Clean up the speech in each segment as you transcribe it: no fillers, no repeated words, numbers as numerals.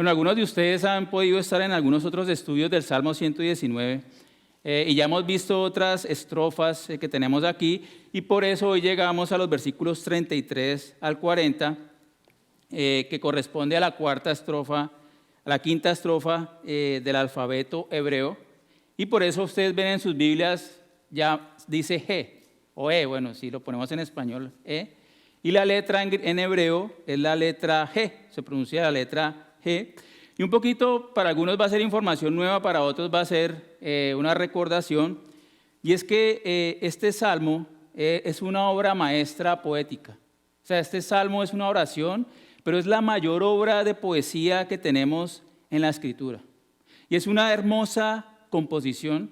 Bueno, algunos de ustedes han podido estar en algunos otros estudios del Salmo 119 y ya hemos visto otras estrofas que tenemos aquí y por eso hoy llegamos a los versículos 33 al 40 que corresponde a la cuarta estrofa, a la quinta estrofa del alfabeto hebreo y por eso ustedes ven en sus Biblias ya dice G o E, bueno, si lo ponemos en español, E, y la letra en hebreo es la letra G, se pronuncia la letra G. Y un poquito, para algunos va a ser información nueva, para otros va a ser una recordación, y es que este salmo es una obra maestra poética. O sea, este salmo es una oración, pero es la mayor obra de poesía que tenemos en la Escritura. Y es una hermosa composición,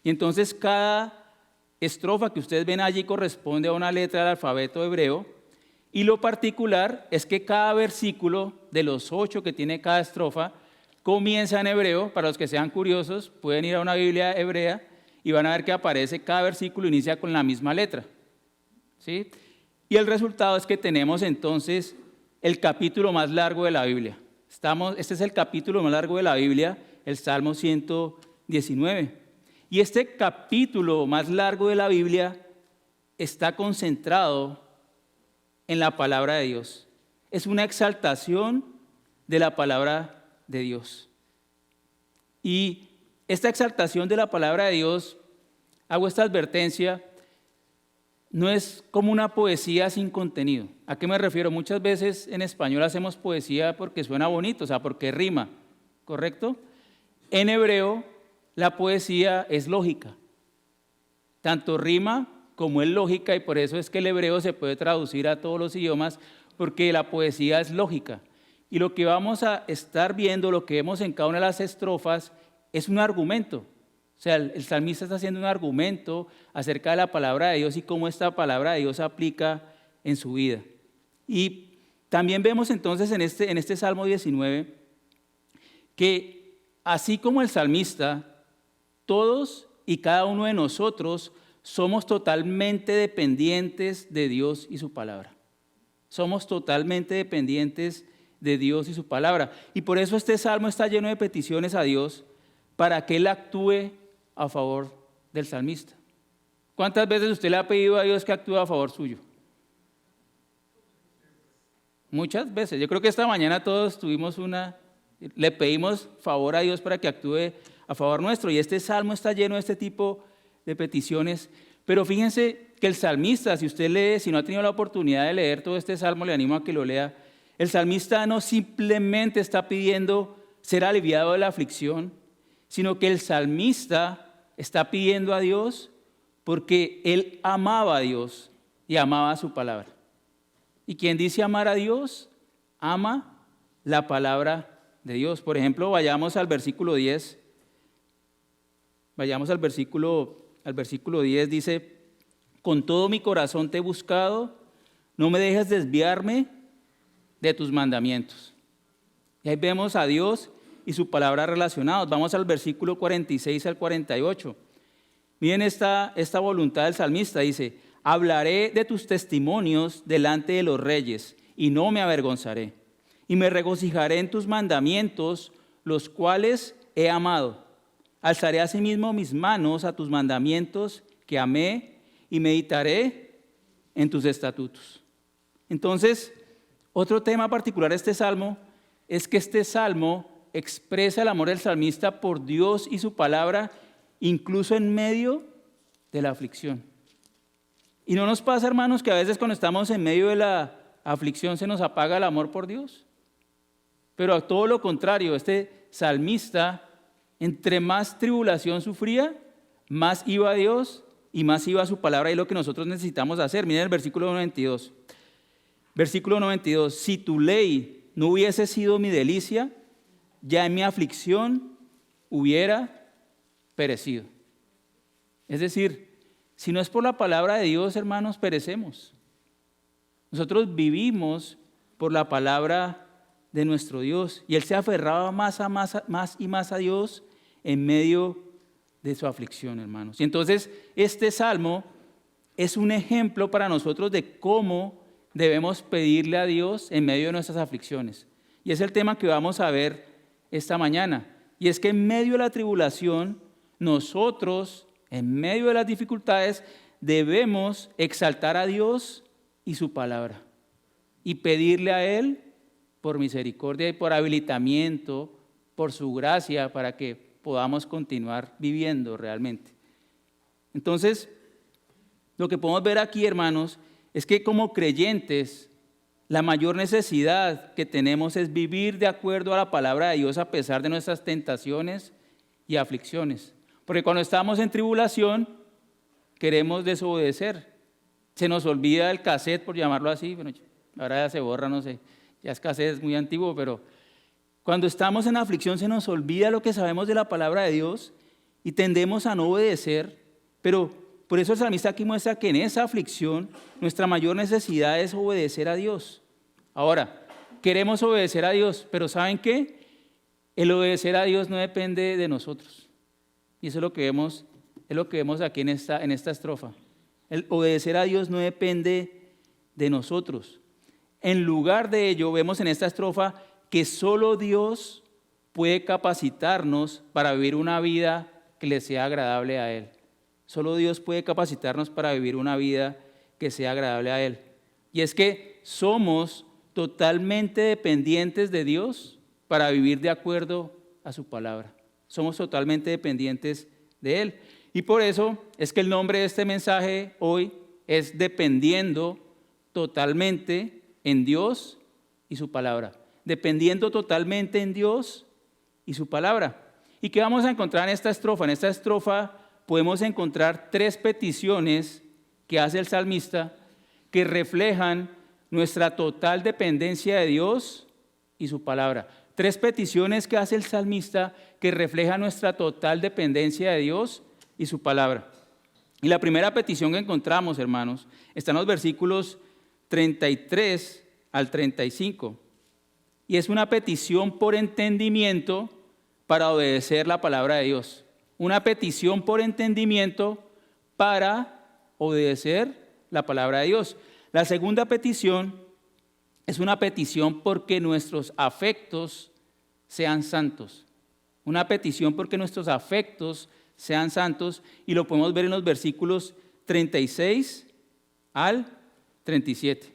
y entonces cada estrofa que ustedes ven allí corresponde a una letra del alfabeto hebreo, y lo particular es que cada versículo de los 8 que tiene cada estrofa comienza en hebreo. Para los que sean curiosos, pueden ir a una Biblia hebrea y van a ver que aparece cada versículo inicia con la misma letra, ¿sí? Y el resultado es que tenemos entonces el capítulo más largo de la Biblia. Este es el capítulo más largo de la Biblia, el Salmo 119. Y este capítulo más largo de la Biblia está concentrado en la palabra de Dios. Es una exaltación de la palabra de Dios. Y esta exaltación de la palabra de Dios, hago esta advertencia, no es como una poesía sin contenido. ¿A qué me refiero? Muchas veces en español hacemos poesía porque suena bonito, o sea, porque rima, ¿correcto? En hebreo, la poesía es lógica. Tanto rima como es lógica, y por eso es que el hebreo se puede traducir a todos los idiomas, porque la poesía es lógica. Y lo que vamos a estar viendo, lo que vemos en cada una de las estrofas, es un argumento. O sea, el salmista está haciendo un argumento acerca de la palabra de Dios y cómo esta palabra de Dios se aplica en su vida. Y también vemos entonces en este Salmo 19 que así como el salmista, todos y cada uno de nosotros somos totalmente dependientes de Dios y su palabra. Somos totalmente dependientes de Dios y su palabra. Y por eso este salmo está lleno de peticiones a Dios para que Él actúe a favor del salmista. ¿Cuántas veces usted le ha pedido a Dios que actúe a favor suyo? Muchas veces. Yo creo que esta mañana todos le pedimos favor a Dios para que actúe a favor nuestro. Y este salmo está lleno de este tipo de peticiones, pero fíjense que el salmista, si usted lee, si no ha tenido la oportunidad de leer todo este salmo, le animo a que lo lea. El salmista no simplemente está pidiendo ser aliviado de la aflicción, sino que el salmista está pidiendo a Dios porque él amaba a Dios y amaba su palabra. Y quien dice amar a Dios, ama la palabra de Dios. Por ejemplo, vayamos al versículo 10. Vayamos al versículo 10, dice: con todo mi corazón te he buscado, no me dejes desviarme de tus mandamientos. Y ahí vemos a Dios y su palabra relacionados. Vamos al versículo 46 al 48. Miren esta voluntad del salmista, dice: hablaré de tus testimonios delante de los reyes y no me avergonzaré. Y me regocijaré en tus mandamientos, los cuales he amado. Alzaré asimismo mis manos a tus mandamientos que amé y meditaré en tus estatutos. Entonces, otro tema particular de este salmo es que este salmo expresa el amor del salmista por Dios y su palabra, incluso en medio de la aflicción. ¿Y no nos pasa, hermanos, que a veces cuando estamos en medio de la aflicción se nos apaga el amor por Dios? Pero a todo lo contrario, este salmista, entre más tribulación sufría, más iba a Dios y más iba a su palabra, y lo que nosotros necesitamos hacer. Miren el versículo 92. Versículo 92. Si tu ley no hubiese sido mi delicia, ya en mi aflicción hubiera perecido. Es decir, si no es por la palabra de Dios, hermanos, perecemos. Nosotros vivimos por la palabra de nuestro Dios, y Él se aferraba más y más a Dios en medio de su aflicción, hermanos. Y entonces este salmo es un ejemplo para nosotros de cómo debemos pedirle a Dios en medio de nuestras aflicciones. Y es el tema que vamos a ver esta mañana. Y es que en medio de la tribulación, nosotros, en medio de las dificultades, debemos exaltar a Dios y su palabra y pedirle a Él por misericordia y por habilitamiento, por su gracia, para que podamos continuar viviendo realmente. Entonces, lo que podemos ver aquí, hermanos, es que como creyentes, la mayor necesidad que tenemos es vivir de acuerdo a la palabra de Dios a pesar de nuestras tentaciones y aflicciones. Porque cuando estamos en tribulación, queremos desobedecer. Se nos olvida el cassette, por llamarlo así. Bueno, ahora ya se borra, no sé. Ya es cassette, es muy antiguo, pero cuando estamos en aflicción se nos olvida lo que sabemos de la palabra de Dios y tendemos a no obedecer. Pero por eso el salmista aquí muestra que en esa aflicción nuestra mayor necesidad es obedecer a Dios. Ahora, queremos obedecer a Dios, pero ¿saben qué? El obedecer a Dios no depende de nosotros. Y eso es lo que vemos aquí en esta estrofa. El obedecer a Dios no depende de nosotros. En lugar de ello, vemos en esta estrofa que solo Dios puede capacitarnos para vivir una vida que le sea agradable a Él. Solo Dios puede capacitarnos para vivir una vida que sea agradable a Él. Y es que somos totalmente dependientes de Dios para vivir de acuerdo a su palabra. Somos totalmente dependientes de Él. Y por eso es que el nombre de este mensaje hoy es dependiendo totalmente en Dios y su palabra. Dependiendo totalmente en Dios y su palabra. ¿Y qué vamos a encontrar en esta estrofa? En esta estrofa podemos encontrar 3 peticiones que hace el salmista que reflejan nuestra total dependencia de Dios y su palabra. 3 peticiones que hace el salmista que reflejan nuestra total dependencia de Dios y su palabra. Y la primera petición que encontramos, hermanos, está en los versículos 33 al 35. Y es una petición por entendimiento para obedecer la palabra de Dios. Una petición por entendimiento para obedecer la palabra de Dios. La segunda petición es una petición porque nuestros afectos sean santos. Una petición porque nuestros afectos sean santos, y lo podemos ver en los versículos 36 al 37.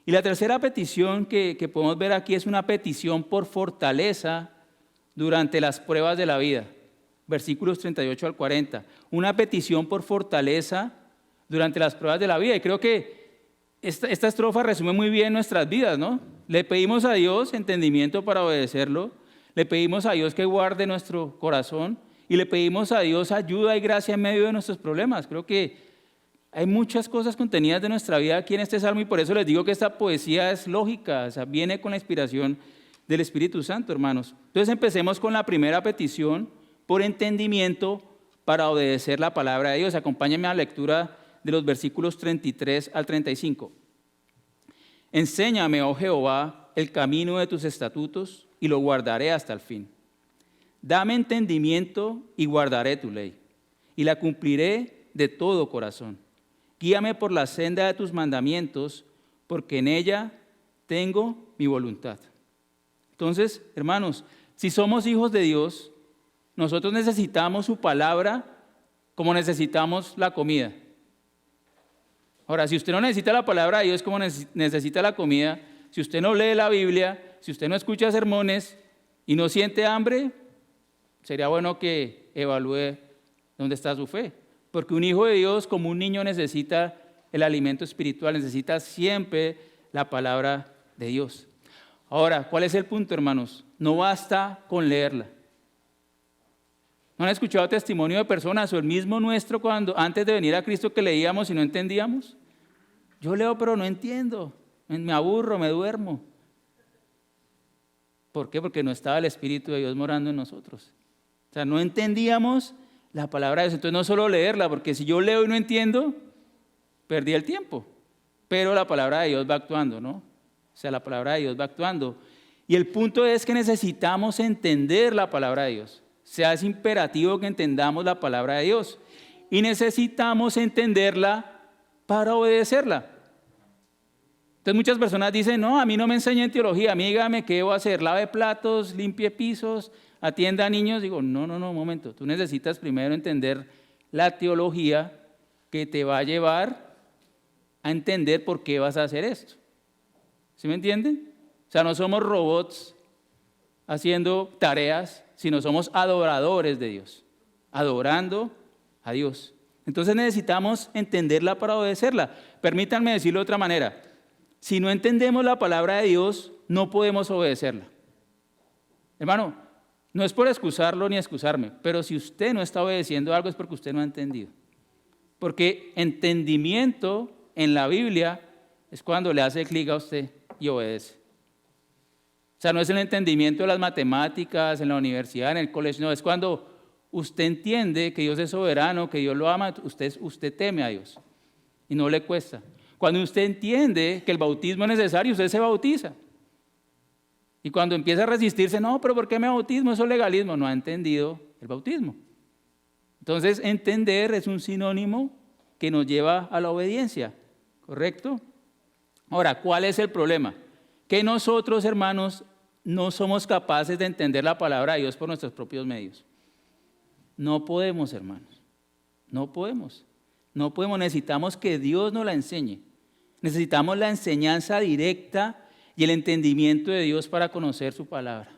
Y la tercera petición que podemos ver aquí es una petición por fortaleza durante las pruebas de la vida. Versículos 38 al 40. Una petición por fortaleza durante las pruebas de la vida. Y creo que esta estrofa resume muy bien nuestras vidas, ¿no? Le pedimos a Dios entendimiento para obedecerlo. Le pedimos a Dios que guarde nuestro corazón. Y le pedimos a Dios ayuda y gracia en medio de nuestros problemas. Creo que hay muchas cosas contenidas de nuestra vida aquí en este salmo, y por eso les digo que esta poesía es lógica, o sea, viene con la inspiración del Espíritu Santo, hermanos. Entonces empecemos con la primera petición, por entendimiento para obedecer la palabra de Dios. Acompáñenme a la lectura de los versículos 33 al 35. Enséñame, oh Jehová, el camino de tus estatutos, y lo guardaré hasta el fin. Dame entendimiento y guardaré tu ley, y la cumpliré de todo corazón. Guíame por la senda de tus mandamientos, porque en ella tengo mi voluntad. Entonces, hermanos, si somos hijos de Dios, nosotros necesitamos su palabra como necesitamos la comida. Ahora, si usted no necesita la palabra de Dios como necesita la comida, si usted no lee la Biblia, si usted no escucha sermones y no siente hambre, sería bueno que evalúe dónde está su fe. Porque un hijo de Dios, como un niño, necesita el alimento espiritual, necesita siempre la palabra de Dios. Ahora, ¿cuál es el punto, hermanos? No basta con leerla. ¿No han escuchado testimonio de personas o el mismo nuestro cuando antes de venir a Cristo que leíamos y no entendíamos? Yo leo pero no entiendo, me aburro, me duermo. ¿Por qué? Porque no estaba el Espíritu de Dios morando en nosotros. O sea, no entendíamos la palabra de Dios. Entonces no solo leerla, porque si yo leo y no entiendo, perdí el tiempo. Pero la palabra de Dios va actuando, ¿no? O sea, la palabra de Dios va actuando. Y el punto es que necesitamos entender la palabra de Dios. O sea, es imperativo que entendamos la palabra de Dios. Y necesitamos entenderla para obedecerla. Entonces muchas personas dicen, no, a mí no me enseñan teología, a mí dígame qué debo hacer, lave platos, limpie pisos, atienda a niños. Digo, no, un momento, tú necesitas primero entender la teología que te va a llevar a entender por qué vas a hacer esto. ¿Sí me entienden? O sea, no somos robots haciendo tareas, sino somos adoradores de Dios, adorando a Dios. Entonces necesitamos entenderla para obedecerla. Permítanme decirlo de otra manera. Si no entendemos la palabra de Dios, no podemos obedecerla. Hermano, no es por excusarlo ni excusarme, pero si usted no está obedeciendo algo es porque usted no ha entendido. Porque entendimiento en la Biblia es cuando le hace clic a usted y obedece. O sea, no es el entendimiento de las matemáticas, en la universidad, en el colegio, no, es cuando usted entiende que Dios es soberano, que Dios lo ama, usted teme a Dios y no le cuesta. Cuando usted entiende que el bautismo es necesario, usted se bautiza. Y cuando empieza a resistirse, no, pero ¿por qué me bautismo? Eso es legalismo. No ha entendido el bautismo. Entonces, entender es un sinónimo que nos lleva a la obediencia, ¿correcto? Ahora, ¿cuál es el problema? Que nosotros, hermanos, no somos capaces de entender la palabra de Dios por nuestros propios medios. No podemos, hermanos. No podemos. No podemos. Necesitamos que Dios nos la enseñe. Necesitamos la enseñanza directa y el entendimiento de Dios para conocer su palabra.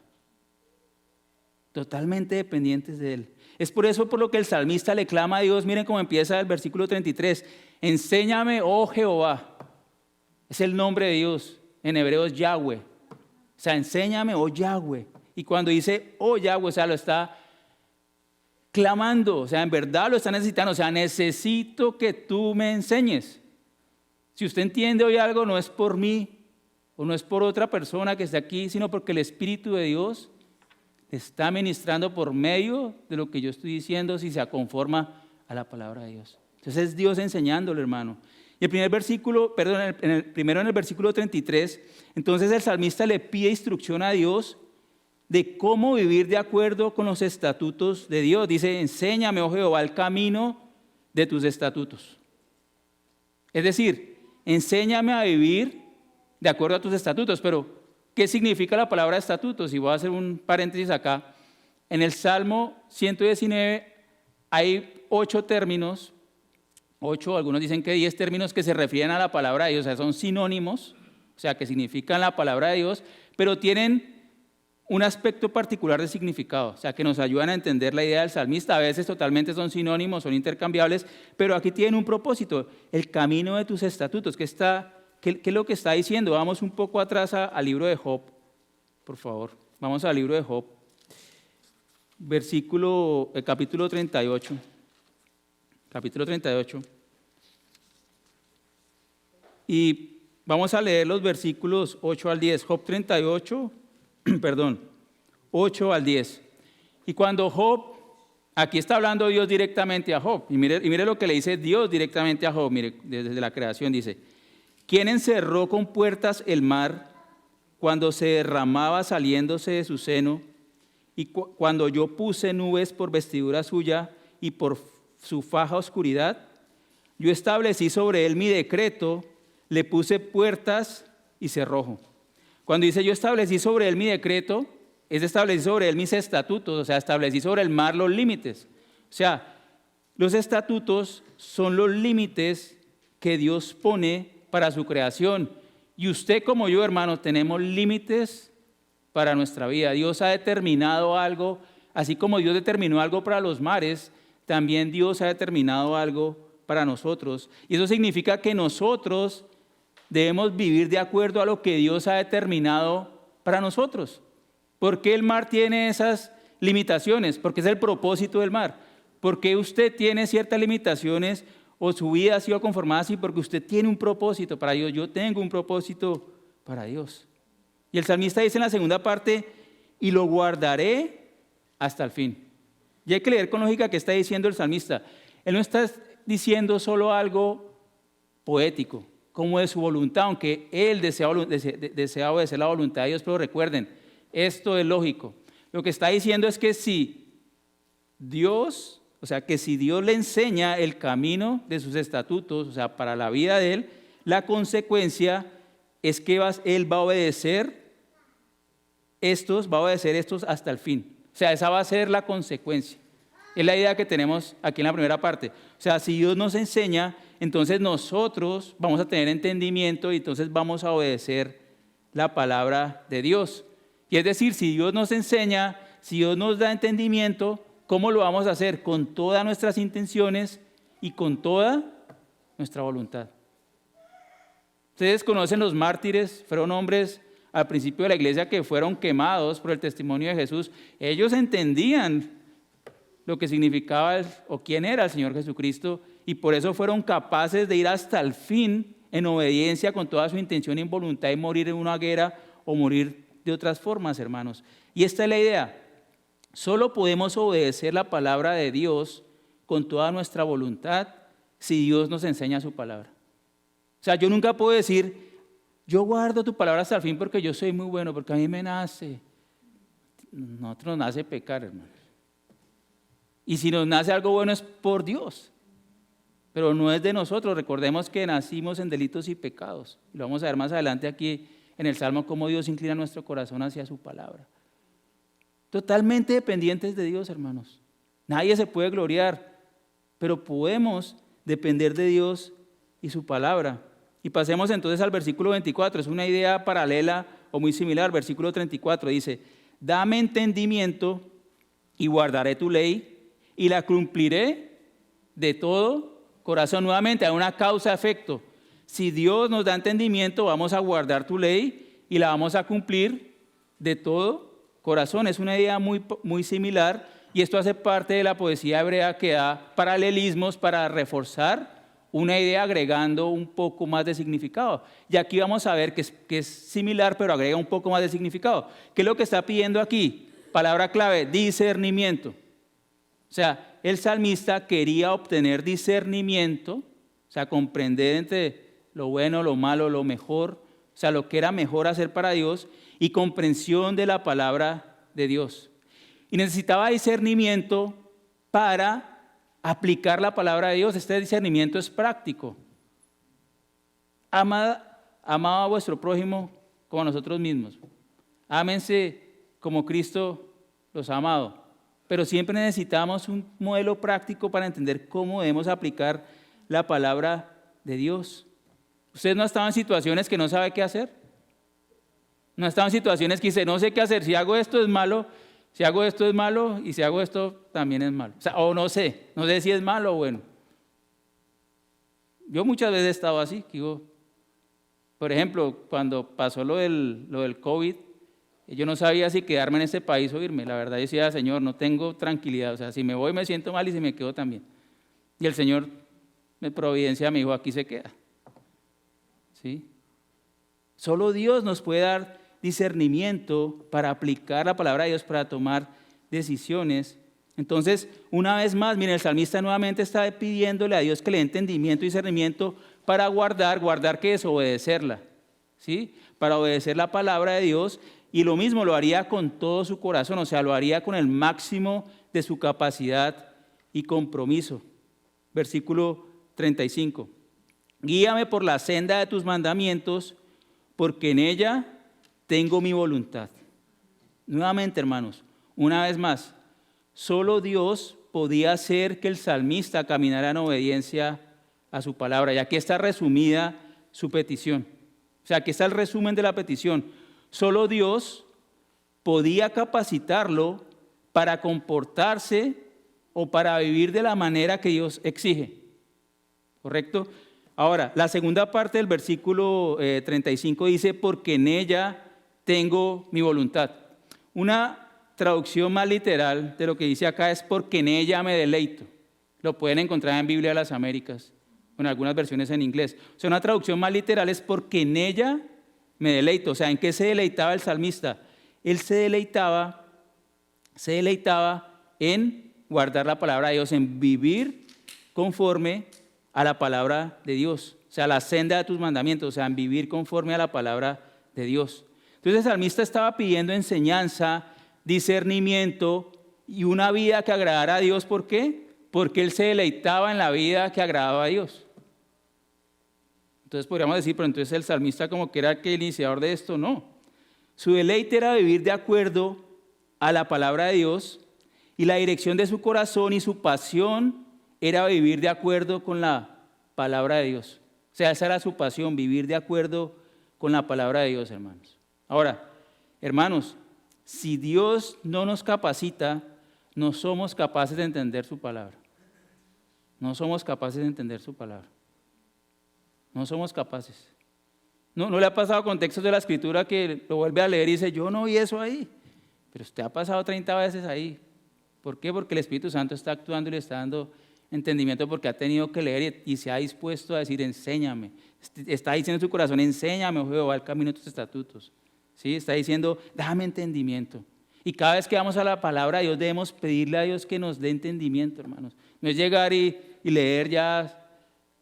Totalmente dependientes de Él. Es por eso por lo que el salmista le clama a Dios. Miren cómo empieza el versículo 33. Enséñame, oh Jehová. Es el nombre de Dios. En hebreo es Yahweh. O sea, enséñame, oh Yahweh. Y cuando dice, oh Yahweh, o sea, lo está clamando. O sea, en verdad lo está necesitando. O sea, necesito que tú me enseñes. Si usted entiende hoy algo, no es por mí o no es por otra persona que está aquí, sino porque el Espíritu de Dios está ministrando por medio de lo que yo estoy diciendo si se conforma a la palabra de Dios. Entonces es Dios enseñándolo, hermano. Y el primer versículo, perdón, primero en el versículo 33, entonces el salmista le pide instrucción a Dios de cómo vivir de acuerdo con los estatutos de Dios. Dice, enséñame, oh Jehová, el camino de tus estatutos. Es decir, enséñame a vivir de acuerdo a tus estatutos. Pero, ¿qué significa la palabra estatutos? Y voy a hacer un paréntesis acá. En el Salmo 119 hay 8 términos, 8, algunos dicen que 10 términos que se refieren a la palabra de Dios, o sea, son sinónimos, o sea, que significan la palabra de Dios, pero tienen un aspecto particular de significado, o sea, que nos ayudan a entender la idea del salmista. A veces totalmente son sinónimos, son intercambiables, pero aquí tienen un propósito, el camino de tus estatutos. ¿Qué es lo que está diciendo? Vamos un poco atrás al libro de Job, por favor. Vamos al libro de Job, capítulo 38. Capítulo 38. Y vamos a leer los versículos 8 al 10. Job 38, 8 al 10. Y cuando Job, aquí está hablando Dios directamente a Job, y mire lo que le dice Dios directamente a Job, mire, desde la creación dice, ¿quién encerró con puertas el mar cuando se derramaba saliéndose de su seno? Y cuando yo puse nubes por vestidura suya y por su faja oscuridad, yo establecí sobre él mi decreto, le puse puertas y cerrojo. Cuando dice yo establecí sobre él mi decreto, es establecí sobre él mis estatutos, o sea, establecí sobre el mar los límites. O sea, los estatutos son los límites que Dios pone para su creación. Y usted como yo, hermano, tenemos límites para nuestra vida. Dios ha determinado algo, así como Dios determinó algo para los mares, también Dios ha determinado algo para nosotros. Y eso significa que nosotros debemos vivir de acuerdo a lo que Dios ha determinado para nosotros. ¿Por qué el mar tiene esas limitaciones? Porque es el propósito del mar. ¿Por qué usted tiene ciertas limitaciones o su vida ha sido conformada así? Porque usted tiene un propósito para Dios. Yo tengo un propósito para Dios. Y el salmista dice en la segunda parte, y lo guardaré hasta el fin. Y hay que leer con lógica qué está diciendo el salmista. Él no está diciendo solo algo poético, como de su voluntad, aunque él desea obedecer la voluntad de Dios, pero recuerden, esto es lógico. Lo que está diciendo es que si Dios le enseña el camino de sus estatutos, o sea, para la vida de él, la consecuencia es que Él va a obedecer estos hasta el fin. O sea, esa va a ser la consecuencia. Es la idea que tenemos aquí en la primera parte. O sea, si Dios nos enseña, entonces nosotros vamos a tener entendimiento y entonces vamos a obedecer la palabra de Dios. Y es decir, si Dios nos enseña, si Dios nos da entendimiento, ¿cómo lo vamos a hacer? Con todas nuestras intenciones y con toda nuestra voluntad. Ustedes conocen los mártires, fueron hombres al principio de la iglesia que fueron quemados por el testimonio de Jesús. Ellos entendían lo que significaba o quién era el Señor Jesucristo y por eso fueron capaces de ir hasta el fin en obediencia con toda su intención y voluntad y morir en una hoguera o morir de otras formas, hermanos. Y esta es la idea. Solo podemos obedecer la palabra de Dios con toda nuestra voluntad si Dios nos enseña su palabra. O sea, yo nunca puedo decir, yo guardo tu palabra hasta el fin porque yo soy muy bueno, porque a mí me nace. Nosotros nos nace pecar, hermanos. Y si nos nace algo bueno es por Dios, pero no es de nosotros. Recordemos que nacimos en delitos y pecados. Y lo vamos a ver más adelante aquí en el Salmo, cómo Dios inclina nuestro corazón hacia su palabra. Totalmente dependientes de Dios, hermanos. Nadie se puede gloriar, pero podemos depender de Dios y su palabra. Y pasemos entonces al versículo 24. Es una idea paralela o muy similar. Versículo 34 dice, dame entendimiento y guardaré tu ley y la cumpliré de todo corazón. Nuevamente, hay una causa-efecto. Si Dios nos da entendimiento, vamos a guardar tu ley y la vamos a cumplir de todo corazón. Es una idea muy similar y esto hace parte de la poesía hebrea que da paralelismos para reforzar una idea agregando un poco más de significado. Y aquí vamos a ver que es similar, pero agrega un poco más de significado. ¿Qué es lo que está pidiendo aquí? Palabra clave, discernimiento. O sea, el salmista quería obtener discernimiento, o sea, comprender entre lo bueno, lo malo, lo mejor, o sea, lo que era mejor hacer para Dios y comprensión de la palabra de Dios. Y necesitaba discernimiento para aplicar la palabra de Dios. Este discernimiento es práctico. Amad a vuestro prójimo como a nosotros mismos. Ámense como Cristo los ha amado. Pero siempre necesitamos un modelo práctico para entender cómo debemos aplicar la palabra de Dios. ¿Usted no ha estado en situaciones que no sabe qué hacer? ¿No ha estado en situaciones que dice, no sé qué hacer, si hago esto es malo, si hago esto es malo y si hago esto también es malo? O no sé si es malo o bueno. Yo muchas veces he estado así, digo, por ejemplo, cuando pasó lo del COVID, yo no sabía si quedarme en este país o irme. La verdad, yo decía, Señor, no tengo tranquilidad. O sea, si me voy me siento mal y si me quedo también. Y el Señor, de providencia, me dijo, aquí se queda. ¿Sí? Solo Dios nos puede dar discernimiento para aplicar la palabra de Dios, para tomar decisiones. Entonces, una vez más, miren, el salmista nuevamente está pidiéndole a Dios que le dé entendimiento y discernimiento para guardar que es obedecerla. ¿Sí? Para obedecer la palabra de Dios. Y lo mismo lo haría con todo su corazón, o sea, lo haría con el máximo de su capacidad y compromiso. Versículo 35. Guíame por la senda de tus mandamientos, porque en ella tengo mi voluntad. Nuevamente, hermanos, una vez más, solo Dios podía hacer que el salmista caminara en obediencia a su palabra. Y aquí está resumida su petición. O sea, aquí está el resumen de la petición. Solo Dios podía capacitarlo para comportarse o para vivir de la manera que Dios exige. ¿Correcto? Ahora, la segunda parte del versículo 35 dice, porque en ella tengo mi voluntad. Una traducción más literal de lo que dice acá es porque en ella me deleito. Lo pueden encontrar en Biblia de las Américas, en algunas versiones en inglés. O sea, una traducción más literal es porque en ella me deleito. O sea, ¿en qué se deleitaba el salmista? Él se deleitaba en guardar la palabra de Dios, en vivir conforme a la palabra de Dios. O sea, la senda de tus mandamientos, o sea, en vivir conforme a la palabra de Dios. Entonces el salmista estaba pidiendo enseñanza, discernimiento y una vida que agradara a Dios. ¿Por qué? Porque él se deleitaba en la vida que agradaba a Dios. Entonces podríamos decir, pero entonces el salmista como que era el iniciador de esto, no. Su deleite era vivir de acuerdo a la palabra de Dios y la dirección de su corazón y su pasión era vivir de acuerdo con la palabra de Dios. O sea, esa era su pasión, vivir de acuerdo con la palabra de Dios, hermanos. Ahora, hermanos, si Dios no nos capacita, no somos capaces de entender su palabra. No somos capaces de entender su palabra. No somos capaces. ¿No le ha pasado con textos de la Escritura que lo vuelve a leer y dice, yo no vi eso ahí? Pero usted ha pasado 30 veces ahí. ¿Por qué? Porque el Espíritu Santo está actuando y le está dando entendimiento porque ha tenido que leer y se ha dispuesto a decir, enséñame. Está diciendo en su corazón, enséñame, oh Jehová, el camino de tus estatutos. ¿Sí? Está diciendo, dame entendimiento. Y cada vez que vamos a la palabra de Dios debemos pedirle a Dios que nos dé entendimiento, hermanos. No es llegar y leer ya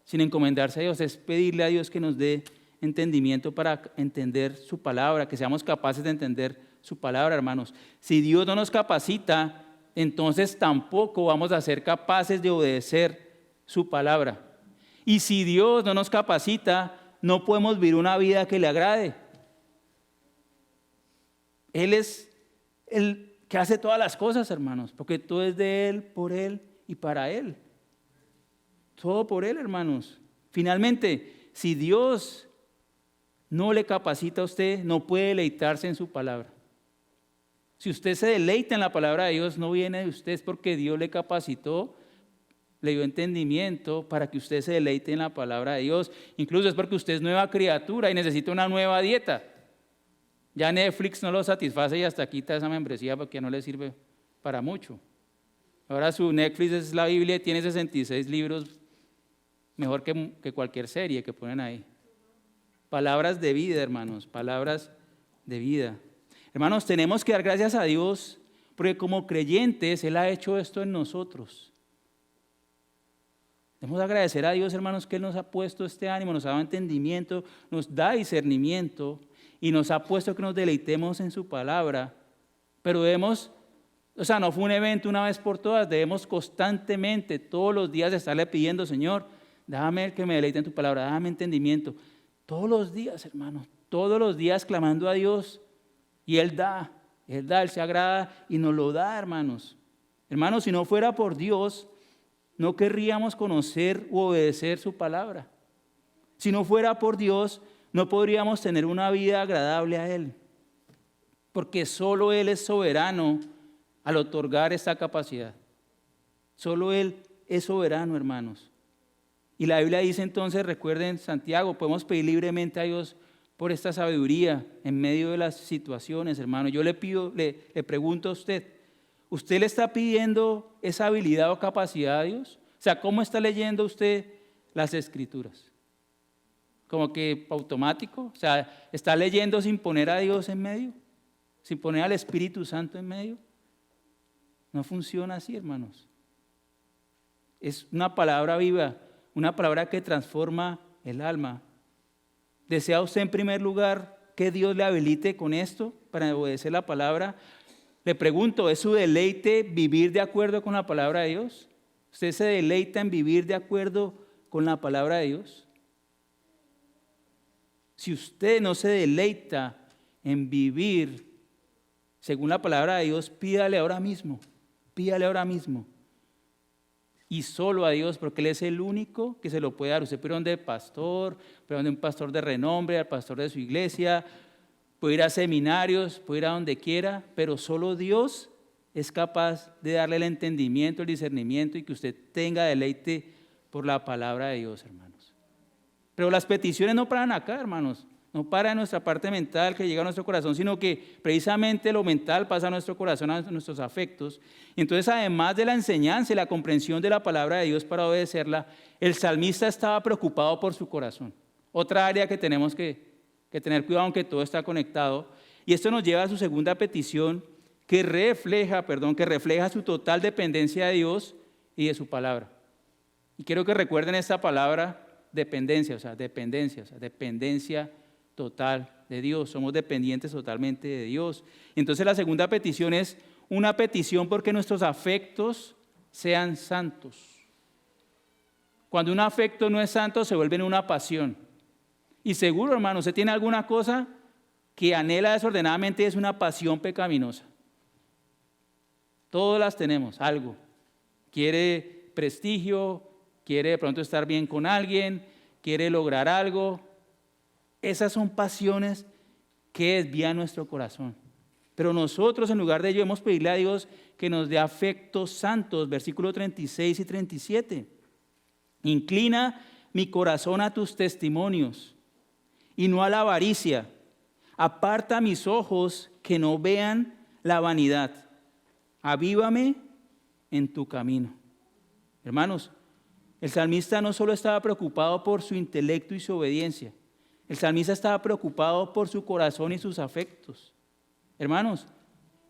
sin encomendarse a Dios, es pedirle a Dios que nos dé entendimiento para entender su palabra, que seamos capaces de entender su palabra, hermanos. Si Dios no nos capacita, entonces tampoco vamos a ser capaces de obedecer su palabra. Y si Dios no nos capacita, no podemos vivir una vida que le agrade. Él es el que hace todas las cosas, hermanos, porque todo es de Él, por Él y para Él. Todo por Él, hermanos. Finalmente, si Dios no le capacita a usted, no puede deleitarse en su palabra. Si usted se deleita en la palabra de Dios, no viene de usted, es porque Dios le capacitó, le dio entendimiento para que usted se deleite en la palabra de Dios. Incluso es porque usted es nueva criatura y necesita una nueva dieta. Ya Netflix no lo satisface y hasta quita esa membresía porque no le sirve para mucho. Ahora su Netflix es la Biblia y tiene 66 libros, mejor que cualquier serie que ponen ahí. Palabras de vida, hermanos, palabras de vida. Hermanos, tenemos que dar gracias a Dios porque como creyentes Él ha hecho esto en nosotros. Debemos agradecer a Dios, hermanos, que Él nos ha puesto este ánimo, nos ha dado entendimiento, nos da discernimiento y nos ha puesto que nos deleitemos en su palabra. Pero debemos, no fue un evento una vez por todas, debemos constantemente, todos los días estarle pidiendo, Señor, déjame que me deleite en tu palabra, dame entendimiento. Todos los días, hermanos, todos los días clamando a Dios y Él da, Él se agrada y nos lo da, hermanos. Hermanos, si no fuera por Dios, no querríamos conocer u obedecer su palabra. Si no fuera por Dios, no podríamos tener una vida agradable a Él, porque solo Él es soberano al otorgar esta capacidad. Solo Él es soberano, hermanos. Y la Biblia dice entonces, recuerden Santiago, podemos pedir libremente a Dios por esta sabiduría en medio de las situaciones, hermano. Yo le pregunto a usted, ¿usted le está pidiendo esa habilidad o capacidad a Dios? O sea, ¿cómo está leyendo usted las Escrituras? ¿Como que automático? O sea, ¿está leyendo sin poner a Dios en medio? ¿Sin poner al Espíritu Santo en medio? No funciona así, hermanos. Es una palabra viva, una palabra que transforma el alma. ¿Desea usted en primer lugar que Dios le habilite con esto para obedecer la palabra? Le pregunto, ¿es su deleite vivir de acuerdo con la palabra de Dios? ¿Usted se deleita en vivir de acuerdo con la palabra de Dios? Si usted no se deleita en vivir según la palabra de Dios, pídale ahora mismo. Y solo a Dios, porque Él es el único que se lo puede dar. Usted puede ir donde el pastor, puede ir donde un pastor de renombre, al pastor de su iglesia, puede ir a seminarios, puede ir a donde quiera, pero solo Dios es capaz de darle el entendimiento, el discernimiento y que usted tenga deleite por la palabra de Dios, hermanos. Pero las peticiones no paran acá, hermanos. No para en nuestra parte mental que llega a nuestro corazón, sino que precisamente lo mental pasa a nuestro corazón, a nuestros afectos. Y entonces, además de la enseñanza y la comprensión de la palabra de Dios para obedecerla, el salmista estaba preocupado por su corazón. Otra área que tenemos que tener cuidado, aunque todo está conectado. Y esto nos lleva a su segunda petición, que refleja su total dependencia de Dios y de su palabra. Y quiero que recuerden esta palabra, dependencia total de Dios. Somos dependientes totalmente de Dios. Entonces la segunda petición es una petición porque nuestros afectos sean santos. Cuando un afecto no es santo, se vuelve en una pasión. Y seguro, hermano, usted tiene alguna cosa que anhela desordenadamente, es una pasión pecaminosa. Todas las tenemos, algo. Quiere prestigio, quiere de pronto estar bien con alguien, quiere lograr algo. Esas son pasiones que desvían nuestro corazón. Pero nosotros, en lugar de ello, hemos pedirle a Dios que nos dé afectos santos, versículos 36 y 37. Inclina mi corazón a tus testimonios y no a la avaricia. Aparta mis ojos que no vean la vanidad. Avívame en tu camino. Hermanos, el salmista no solo estaba preocupado por su intelecto y su obediencia. El salmista estaba preocupado por su corazón y sus afectos. Hermanos,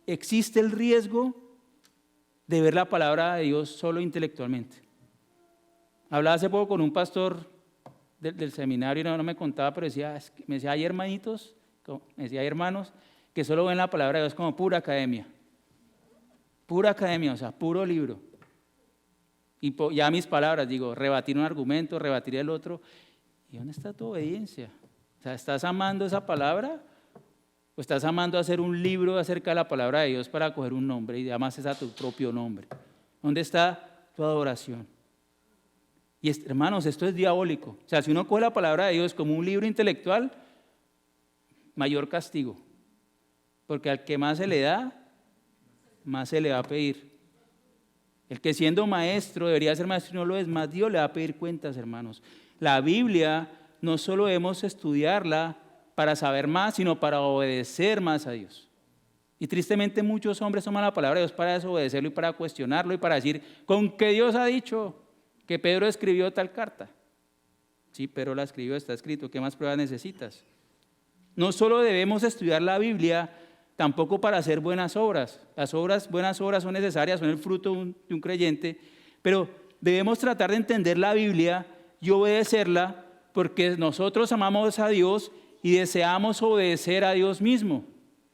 existe el riesgo de ver la palabra de Dios solo intelectualmente. Hablaba hace poco con un pastor del seminario y no me contaba, pero me decía, hay hermanitos, me decía, hay hermanos que solo ven la palabra de Dios como pura academia, o sea, puro libro. Y ya mis palabras, digo, rebatir un argumento, rebatir el otro. ¿Y dónde está tu obediencia? O sea, ¿estás amando esa palabra? ¿O estás amando hacer un libro acerca de la palabra de Dios para coger un nombre y además es a tu propio nombre? ¿Dónde está tu adoración? Y hermanos, esto es diabólico. O sea, si uno coge la palabra de Dios como un libro intelectual, mayor castigo. Porque al que más se le da, más se le va a pedir. El que siendo maestro debería ser maestro y no lo es, más Dios le va a pedir cuentas, hermanos. La Biblia no solo debemos estudiarla para saber más, sino para obedecer más a Dios. Y tristemente muchos hombres toman la palabra de Dios para desobedecerlo y para cuestionarlo y para decir, ¿con qué Dios ha dicho que Pedro escribió tal carta? Sí, Pedro la escribió, está escrito, ¿qué más pruebas necesitas? No solo debemos estudiar la Biblia, tampoco para hacer buenas obras. Las buenas obras son necesarias, son el fruto de un creyente, pero debemos tratar de entender la Biblia y obedecerla porque nosotros amamos a Dios y deseamos obedecer a Dios mismo.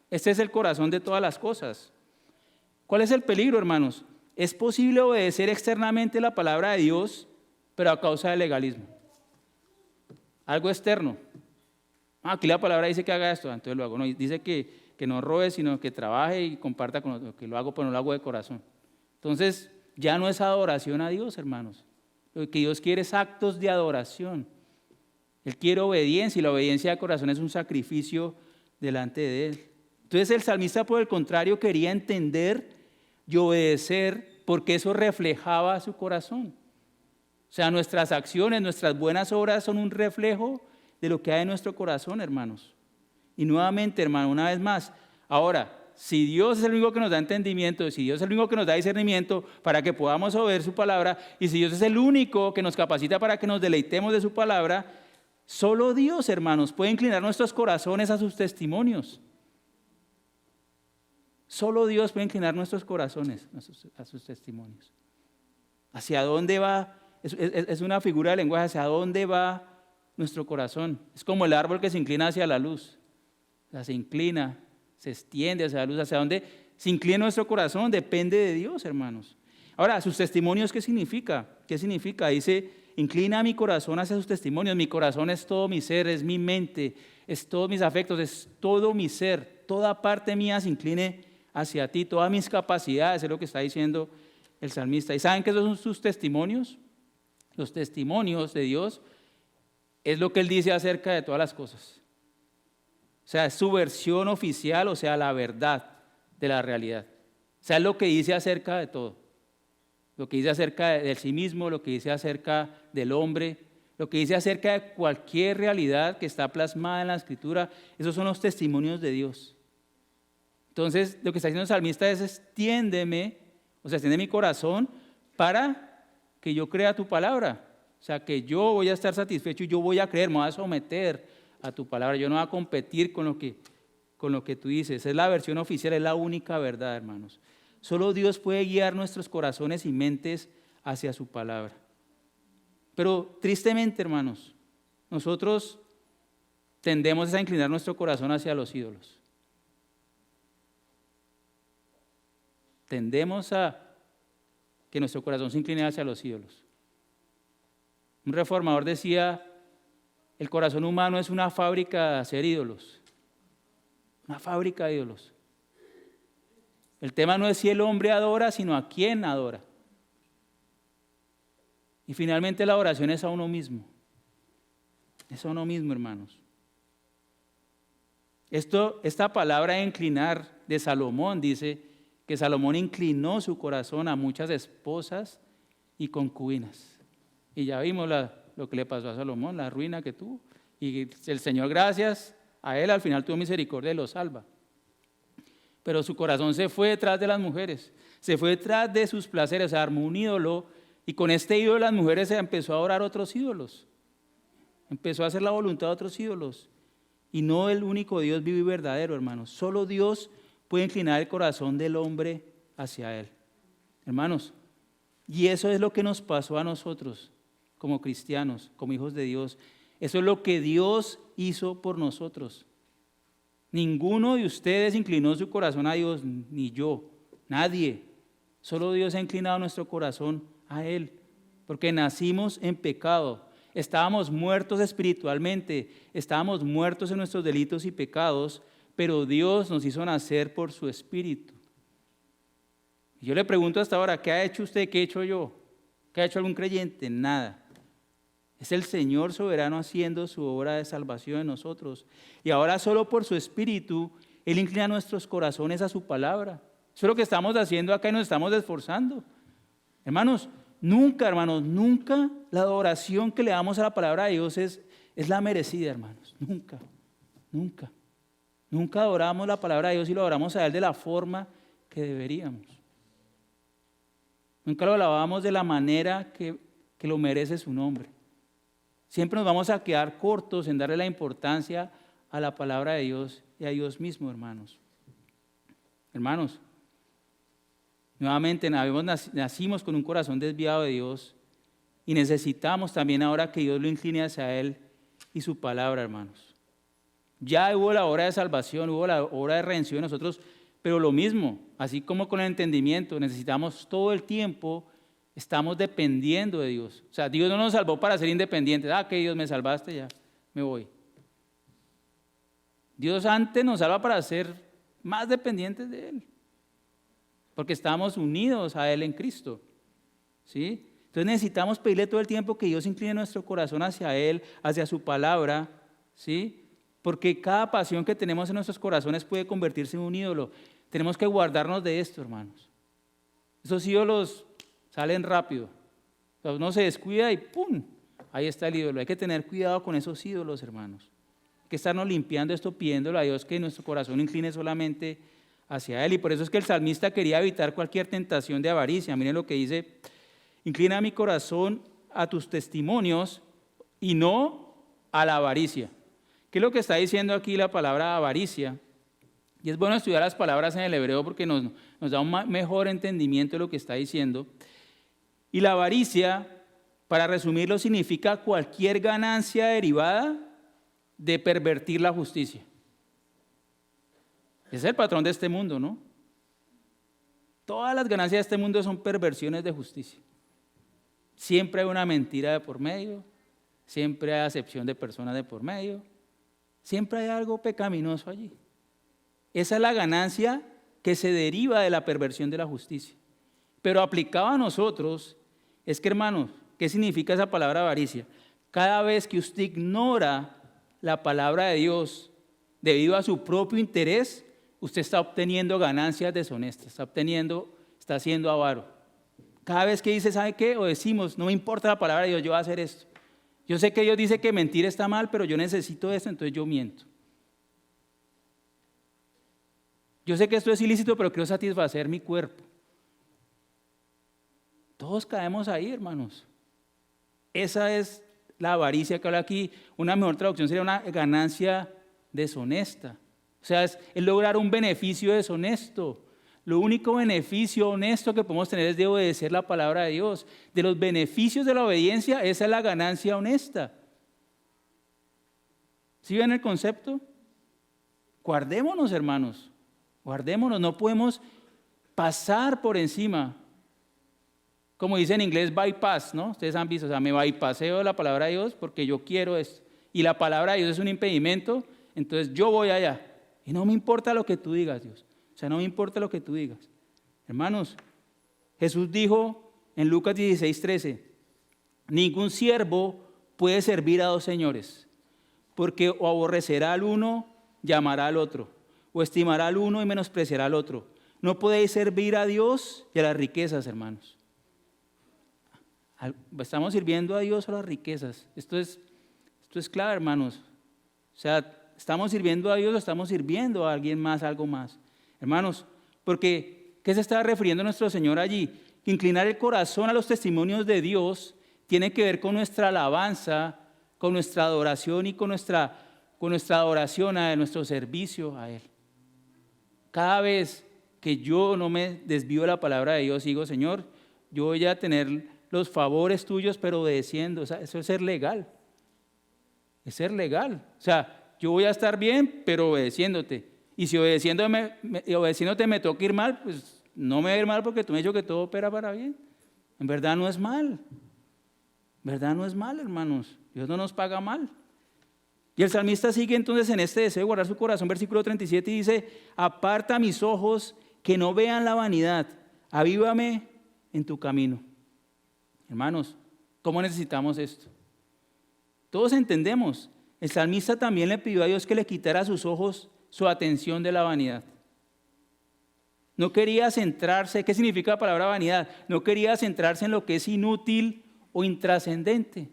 Este es el corazón de todas las cosas. ¿Cuál es el peligro, hermanos? Es posible obedecer externamente la palabra de Dios, pero a causa del legalismo. Algo externo. Aquí la palabra dice que haga esto, entonces lo hago. No, dice que no robe, sino que trabaje y comparta con otros, que lo hago, pero no lo hago de corazón. Entonces, ya no es adoración a Dios, hermanos. Lo que Dios quiere es actos de adoración. Él quiere obediencia y la obediencia de corazón es un sacrificio delante de Él. Entonces el salmista, por el contrario, quería entender y obedecer porque eso reflejaba su corazón. O sea, nuestras acciones, nuestras buenas obras son un reflejo de lo que hay en nuestro corazón, hermanos. Y nuevamente, hermano, una vez más, ahora, si Dios es el único que nos da entendimiento, si Dios es el único que nos da discernimiento para que podamos oír su palabra, y si Dios es el único que nos capacita para que nos deleitemos de su palabra, solo Dios, hermanos, puede inclinar nuestros corazones a sus testimonios. Solo Dios puede inclinar nuestros corazones a sus testimonios. ¿Hacia dónde va? Es una figura de lenguaje. ¿Hacia dónde va nuestro corazón? Es como el árbol que se inclina hacia la luz. O sea, se inclina, se extiende hacia la luz. ¿Hacia dónde se inclina nuestro corazón? Depende de Dios, hermanos. Ahora, ¿sus testimonios qué significa? ¿Qué significa? Dice, inclina mi corazón hacia sus testimonios. Mi corazón es todo mi ser, es mi mente, es todos mis afectos, es todo mi ser. Toda parte mía se incline hacia ti, todas mis capacidades, es lo que está diciendo el salmista. ¿Y saben qué son sus testimonios? Los testimonios de Dios es lo que Él dice acerca de todas las cosas. O sea, es su versión oficial, o sea, la verdad de la realidad. O sea, es lo que dice acerca de todo. Lo que dice acerca de sí mismo, lo que dice acerca del hombre, lo que dice acerca de cualquier realidad que está plasmada en la Escritura. Esos son los testimonios de Dios. Entonces, lo que está diciendo el salmista es, extiéndeme, o sea, extiende mi corazón para que yo crea tu palabra. O sea, que yo voy a estar satisfecho y yo voy a creer, me voy a someter a tu palabra. Yo no voy a competir con lo que tú dices. Es la versión oficial, es la única verdad, hermanos. Solo Dios puede guiar nuestros corazones y mentes hacia su palabra. Pero tristemente, hermanos, nosotros tendemos a inclinar nuestro corazón hacia los ídolos. Tendemos a que nuestro corazón se incline hacia los ídolos. Un reformador decía el corazón humano es una fábrica de hacer ídolos. Una fábrica de ídolos. El tema no es si el hombre adora, sino a quién adora. Y finalmente la adoración es a uno mismo. Es a uno mismo, hermanos. Esta palabra de inclinar de Salomón dice que Salomón inclinó su corazón a muchas esposas y concubinas. Y ya vimos lo que le pasó a Salomón, la ruina que tuvo. Y el Señor, gracias a él, al final tuvo misericordia y lo salva. Pero su corazón se fue detrás de las mujeres, se fue detrás de sus placeres, armó un ídolo, y con este ídolo las mujeres se empezó a adorar otros ídolos. Empezó a hacer la voluntad de otros ídolos. Y no el único Dios vivo y verdadero, hermanos. Solo Dios puede inclinar el corazón del hombre hacia Él. Hermanos, y eso es lo que nos pasó a nosotros como cristianos, como hijos de Dios. Eso es lo que Dios hizo por nosotros. Ninguno de ustedes inclinó su corazón a Dios, ni yo, nadie. Solo Dios ha inclinado nuestro corazón a Él, porque nacimos en pecado. Estábamos muertos espiritualmente, estábamos muertos en nuestros delitos y pecados, pero Dios nos hizo nacer por su Espíritu. Y yo le pregunto hasta ahora, ¿qué ha hecho usted? ¿Qué he hecho yo? ¿Qué ha hecho algún creyente? Nada. Es el Señor soberano haciendo su obra de salvación en nosotros. Y ahora solo por su Espíritu, Él inclina nuestros corazones a su palabra. Eso es lo que estamos haciendo acá y nos estamos esforzando. Hermanos, nunca la adoración que le damos a la palabra de Dios es la merecida, hermanos. Nunca adoramos la palabra de Dios y lo adoramos a Él de la forma que deberíamos. Nunca lo alabamos de la manera que lo merece su nombre. Siempre nos vamos a quedar cortos en darle la importancia a la palabra de Dios y a Dios mismo, hermanos. Hermanos, nuevamente nacimos con un corazón desviado de Dios y necesitamos también ahora que Dios lo incline hacia Él y su palabra, hermanos. Ya hubo la obra de salvación, hubo la obra de redención en nosotros, pero lo mismo, así como con el entendimiento, necesitamos todo el tiempo, estamos dependiendo de Dios. O sea, Dios no nos salvó para ser independientes. Que Dios me salvaste, ya me voy. Dios antes nos salva para ser más dependientes de Él, porque estamos unidos a Él en Cristo, ¿sí? Entonces necesitamos pedirle todo el tiempo que Dios incline nuestro corazón hacia Él, hacia su palabra, ¿sí? Porque cada pasión que tenemos en nuestros corazones puede convertirse en un ídolo. Tenemos que guardarnos de esto, hermanos. Esos ídolos salen rápido. Uno se descuida y ¡pum! Ahí está el ídolo. Hay que tener cuidado con esos ídolos, hermanos. Hay que estarnos limpiando esto, pidiéndole a Dios que nuestro corazón incline solamente hacia Él. Y por eso es que el salmista quería evitar cualquier tentación de avaricia. Miren lo que dice: inclina mi corazón a tus testimonios y no a la avaricia. ¿Qué es lo que está diciendo aquí la palabra avaricia? Y es bueno estudiar las palabras en el hebreo porque nos da un mejor entendimiento de lo que está diciendo. Y la avaricia, para resumirlo, significa cualquier ganancia derivada de pervertir la justicia. Ese es el patrón de este mundo, ¿no? Todas las ganancias de este mundo son perversiones de justicia. Siempre hay una mentira de por medio, siempre hay acepción de personas de por medio, siempre hay algo pecaminoso allí. Esa es la ganancia que se deriva de la perversión de la justicia. Pero aplicado a nosotros, es que, hermanos, ¿qué significa esa palabra avaricia? Cada vez que usted ignora la palabra de Dios debido a su propio interés, usted está obteniendo ganancias deshonestas, está siendo avaro. Cada vez que dice, ¿sabe qué? O decimos, no me importa la palabra de Dios, yo voy a hacer esto. Yo sé que Dios dice que mentir está mal, pero yo necesito esto, entonces yo miento. Yo sé que esto es ilícito, pero quiero satisfacer mi cuerpo. Todos caemos ahí, hermanos. Esa es la avaricia que habla aquí. Una mejor traducción sería una ganancia deshonesta. O sea, es lograr un beneficio deshonesto. Lo único beneficio honesto que podemos tener es de obedecer la palabra de Dios. De los beneficios de la obediencia, esa es la ganancia honesta. ¿Sí ven el concepto? Guardémonos, hermanos. Guardémonos. No podemos pasar por encima. Como dice en inglés, bypass, ¿no? Ustedes han visto, o sea, me bypasseo la palabra de Dios porque yo quiero esto. y la palabra de Dios es un impedimento, entonces yo voy allá. Y no me importa lo que tú digas, Dios. O sea, no me importa lo que tú digas. Hermanos, Jesús dijo en Lucas 16:13, ningún siervo puede servir a dos señores, porque o aborrecerá al uno, llamará al otro, o estimará al uno y menospreciará al otro. No podéis servir a Dios y a las riquezas, hermanos. Estamos sirviendo a Dios o a las riquezas. Esto es clave, hermanos. O sea, ¿estamos sirviendo a Dios o estamos sirviendo a alguien más, algo más? Hermanos, porque ¿qué se estaba refiriendo nuestro Señor allí? Que inclinar el corazón a los testimonios de Dios tiene que ver con nuestra alabanza, con nuestra adoración y con nuestra adoración a nuestro servicio a Él. Cada vez que yo no me desvío de la palabra de Dios, digo, Señor, yo voy a tener los favores tuyos, pero obedeciendo. O sea, eso es ser legal. Es ser legal. O sea, yo voy a estar bien, pero obedeciéndote. Y si obedeciéndote me toca ir mal, pues no me va a ir mal porque tú me has dicho que todo opera para bien. En verdad no es mal. En verdad no es mal, hermanos. Dios no nos paga mal. Y el salmista sigue entonces en este deseo de guardar su corazón, versículo 37, y dice, aparta mis ojos que no vean la vanidad, avívame en tu camino. Hermanos, ¿cómo necesitamos esto? Todos entendemos. El salmista también le pidió a Dios que le quitara a sus ojos su atención de la vanidad. No quería centrarse, ¿qué significa la palabra vanidad? No quería centrarse en lo que es inútil o intrascendente,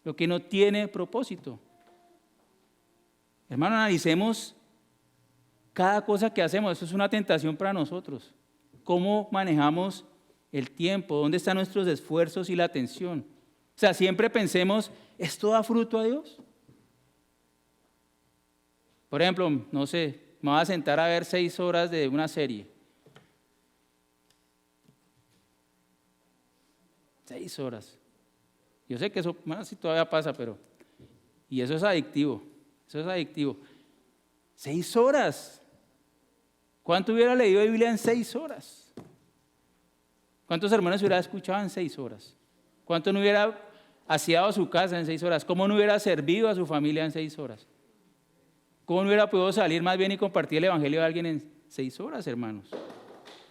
lo que no tiene propósito. Hermano, analicemos cada cosa que hacemos. Eso es una tentación para nosotros. ¿Cómo manejamos el tiempo? ¿Dónde están nuestros esfuerzos y la atención? O sea, siempre pensemos, ¿esto da fruto a Dios? Por ejemplo, no sé, me voy a sentar a ver 6 horas de una serie. 6 horas. Yo sé que eso, bueno, sí todavía pasa, pero... Y eso es adictivo. Eso es adictivo. 6 horas. ¿Cuánto hubiera leído Biblia en 6 horas? ¿Cuántos sermones hubiera escuchado en 6 horas? ¿Cuánto no hubiera aseado su casa en 6 horas? ¿Cómo no hubiera servido a su familia en 6 horas? ¿Cómo no hubiera podido salir más bien y compartir el evangelio a alguien en 6 horas, hermanos?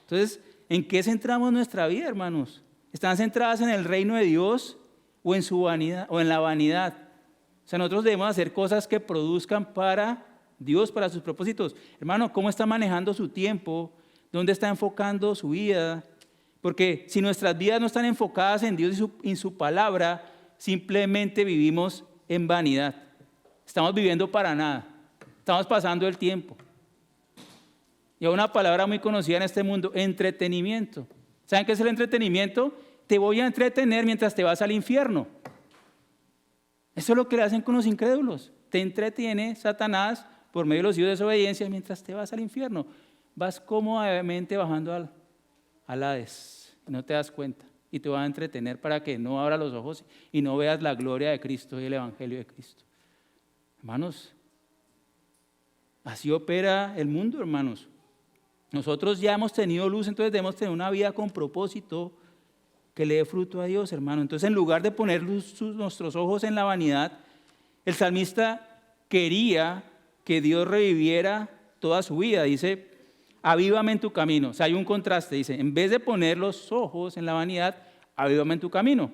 Entonces, ¿en qué centramos nuestra vida, hermanos? ¿Están centradas en el reino de Dios o en su vanidad o en la vanidad? O sea, nosotros debemos hacer cosas que produzcan para Dios, para sus propósitos. Hermano, ¿cómo está manejando su tiempo? ¿Dónde está enfocando su vida? Porque si nuestras vidas no están enfocadas en Dios y en su palabra, simplemente vivimos en vanidad. Estamos viviendo para nada. Estamos pasando el tiempo. Y hay una palabra muy conocida en este mundo, entretenimiento. ¿Saben qué es el entretenimiento? Te voy a entretener mientras te vas al infierno. Eso es lo que le hacen con los incrédulos. Te entretiene Satanás por medio de los hijos de desobediencia mientras te vas al infierno. Vas cómodamente bajando al Hades y no te das cuenta. Y te va a entretener para que no abras los ojos y no veas la gloria de Cristo y el evangelio de Cristo. Hermanos, así opera el mundo, hermanos. Nosotros ya hemos tenido luz, entonces debemos tener una vida con propósito que le dé fruto a Dios, hermano. Entonces, en lugar de poner nuestros ojos en la vanidad, el salmista quería que Dios reviviera toda su vida. Dice, avívame en tu camino. O sea, hay un contraste. Dice, en vez de poner los ojos en la vanidad, avívame en tu camino.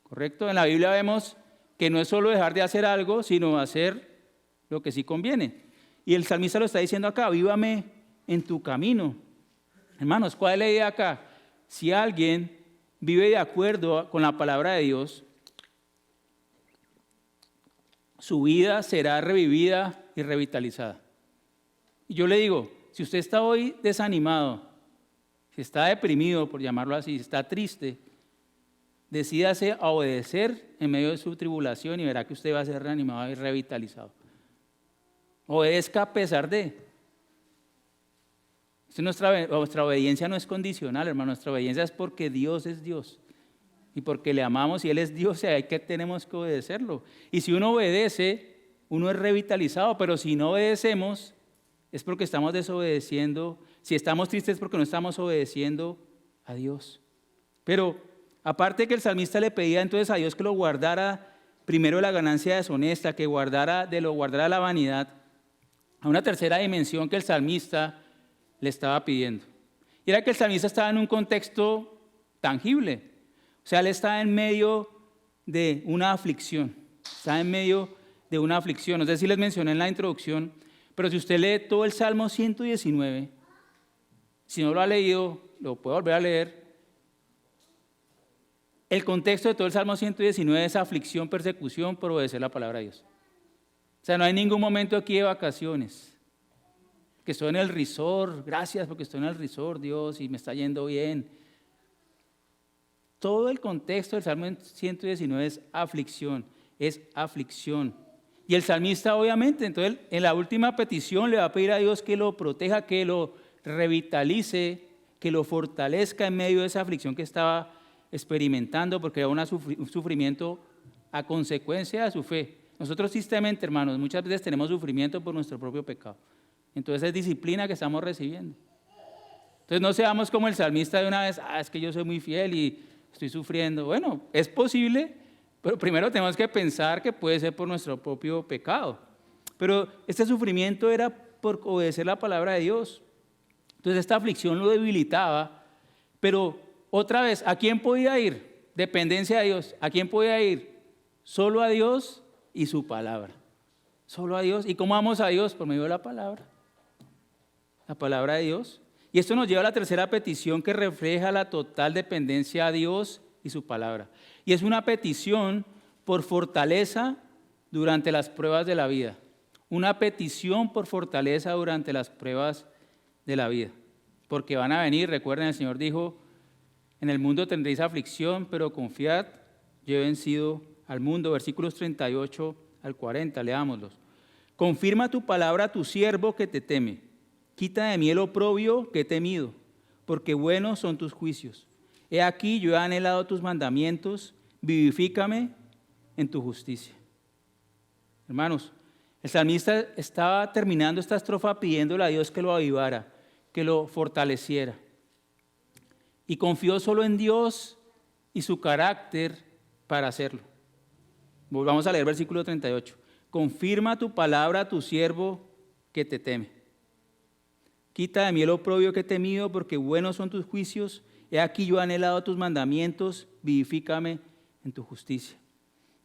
¿Correcto? En la Biblia vemos que no es solo dejar de hacer algo, sino hacer lo que sí conviene. Y el salmista lo está diciendo acá, avívame en tu camino. Hermanos, ¿cuál es la idea acá? Si alguien vive de acuerdo con la palabra de Dios, su vida será revivida y revitalizada. Y yo le digo, si usted está hoy desanimado, si está deprimido, por llamarlo así, si está triste, decídase a obedecer en medio de su tribulación y verá que usted va a ser reanimado y revitalizado. Obedezca a pesar de. Nuestra obediencia no es condicional, hermano. Nuestra obediencia es porque Dios es Dios. Y porque le amamos y Él es Dios, y hay que tenemos que obedecerlo. Y si uno obedece, uno es revitalizado. Pero si no obedecemos, es porque estamos desobedeciendo. Si estamos tristes es porque no estamos obedeciendo a Dios. Pero aparte que el salmista le pedía entonces a Dios que lo guardara primero la ganancia deshonesta, que guardara la vanidad, a una tercera dimensión que el salmista le estaba pidiendo. Y era que el salmista estaba en un contexto tangible. O sea, él estaba en medio de una aflicción. Estaba en medio de una aflicción. No sé si les mencioné en la introducción, pero si usted lee todo el Salmo 119, si no lo ha leído, lo puede volver a leer. El contexto de todo el Salmo 119 es aflicción, persecución por obedecer la palabra de Dios. O sea, no hay ningún momento aquí de vacaciones. Que estoy en el resort, gracias porque estoy en el resort, Dios, y me está yendo bien. Todo el contexto del Salmo 119 es aflicción, es aflicción. Y el salmista, obviamente, entonces en la última petición le va a pedir a Dios que lo proteja, que lo revitalice, que lo fortalezca en medio de esa aflicción que estaba experimentando, porque era un sufrimiento a consecuencia de su fe. Nosotros tristemente, hermanos, muchas veces tenemos sufrimiento por nuestro propio pecado. Entonces es disciplina que estamos recibiendo. Entonces no seamos como el salmista de una vez, es que yo soy muy fiel y estoy sufriendo. Bueno, es posible, pero primero tenemos que pensar que puede ser por nuestro propio pecado. Pero este sufrimiento era por obedecer la palabra de Dios. Entonces esta aflicción lo debilitaba, pero otra vez, ¿a quién podía ir? Dependencia de Dios. ¿A quién podía ir? Solo a Dios y su palabra. Solo a Dios. ¿Y cómo vamos a Dios? Por medio de la palabra. La palabra de Dios. Y esto nos lleva a la tercera petición que refleja la total dependencia a Dios y su palabra. Y es una petición por fortaleza durante las pruebas de la vida. Una petición por fortaleza durante las pruebas de la vida. Porque van a venir, recuerden, el Señor dijo, en el mundo tendréis aflicción, pero confiad, yo he vencido al mundo. Versículos 38 al 40, leámoslos. Confirma tu palabra a tu siervo que te teme. Quita de mí el oprobio que he temido, porque buenos son tus juicios. He aquí, yo he anhelado tus mandamientos, vivifícame en tu justicia. Hermanos, el salmista estaba terminando esta estrofa pidiéndole a Dios que lo avivara, que lo fortaleciera. Y confió solo en Dios y su carácter para hacerlo. Volvamos a leer versículo 38. Confirma tu palabra a tu siervo que te teme. Quita de mí el oprobio que he temido, porque buenos son tus juicios. He aquí yo he anhelado tus mandamientos, vivifícame en tu justicia.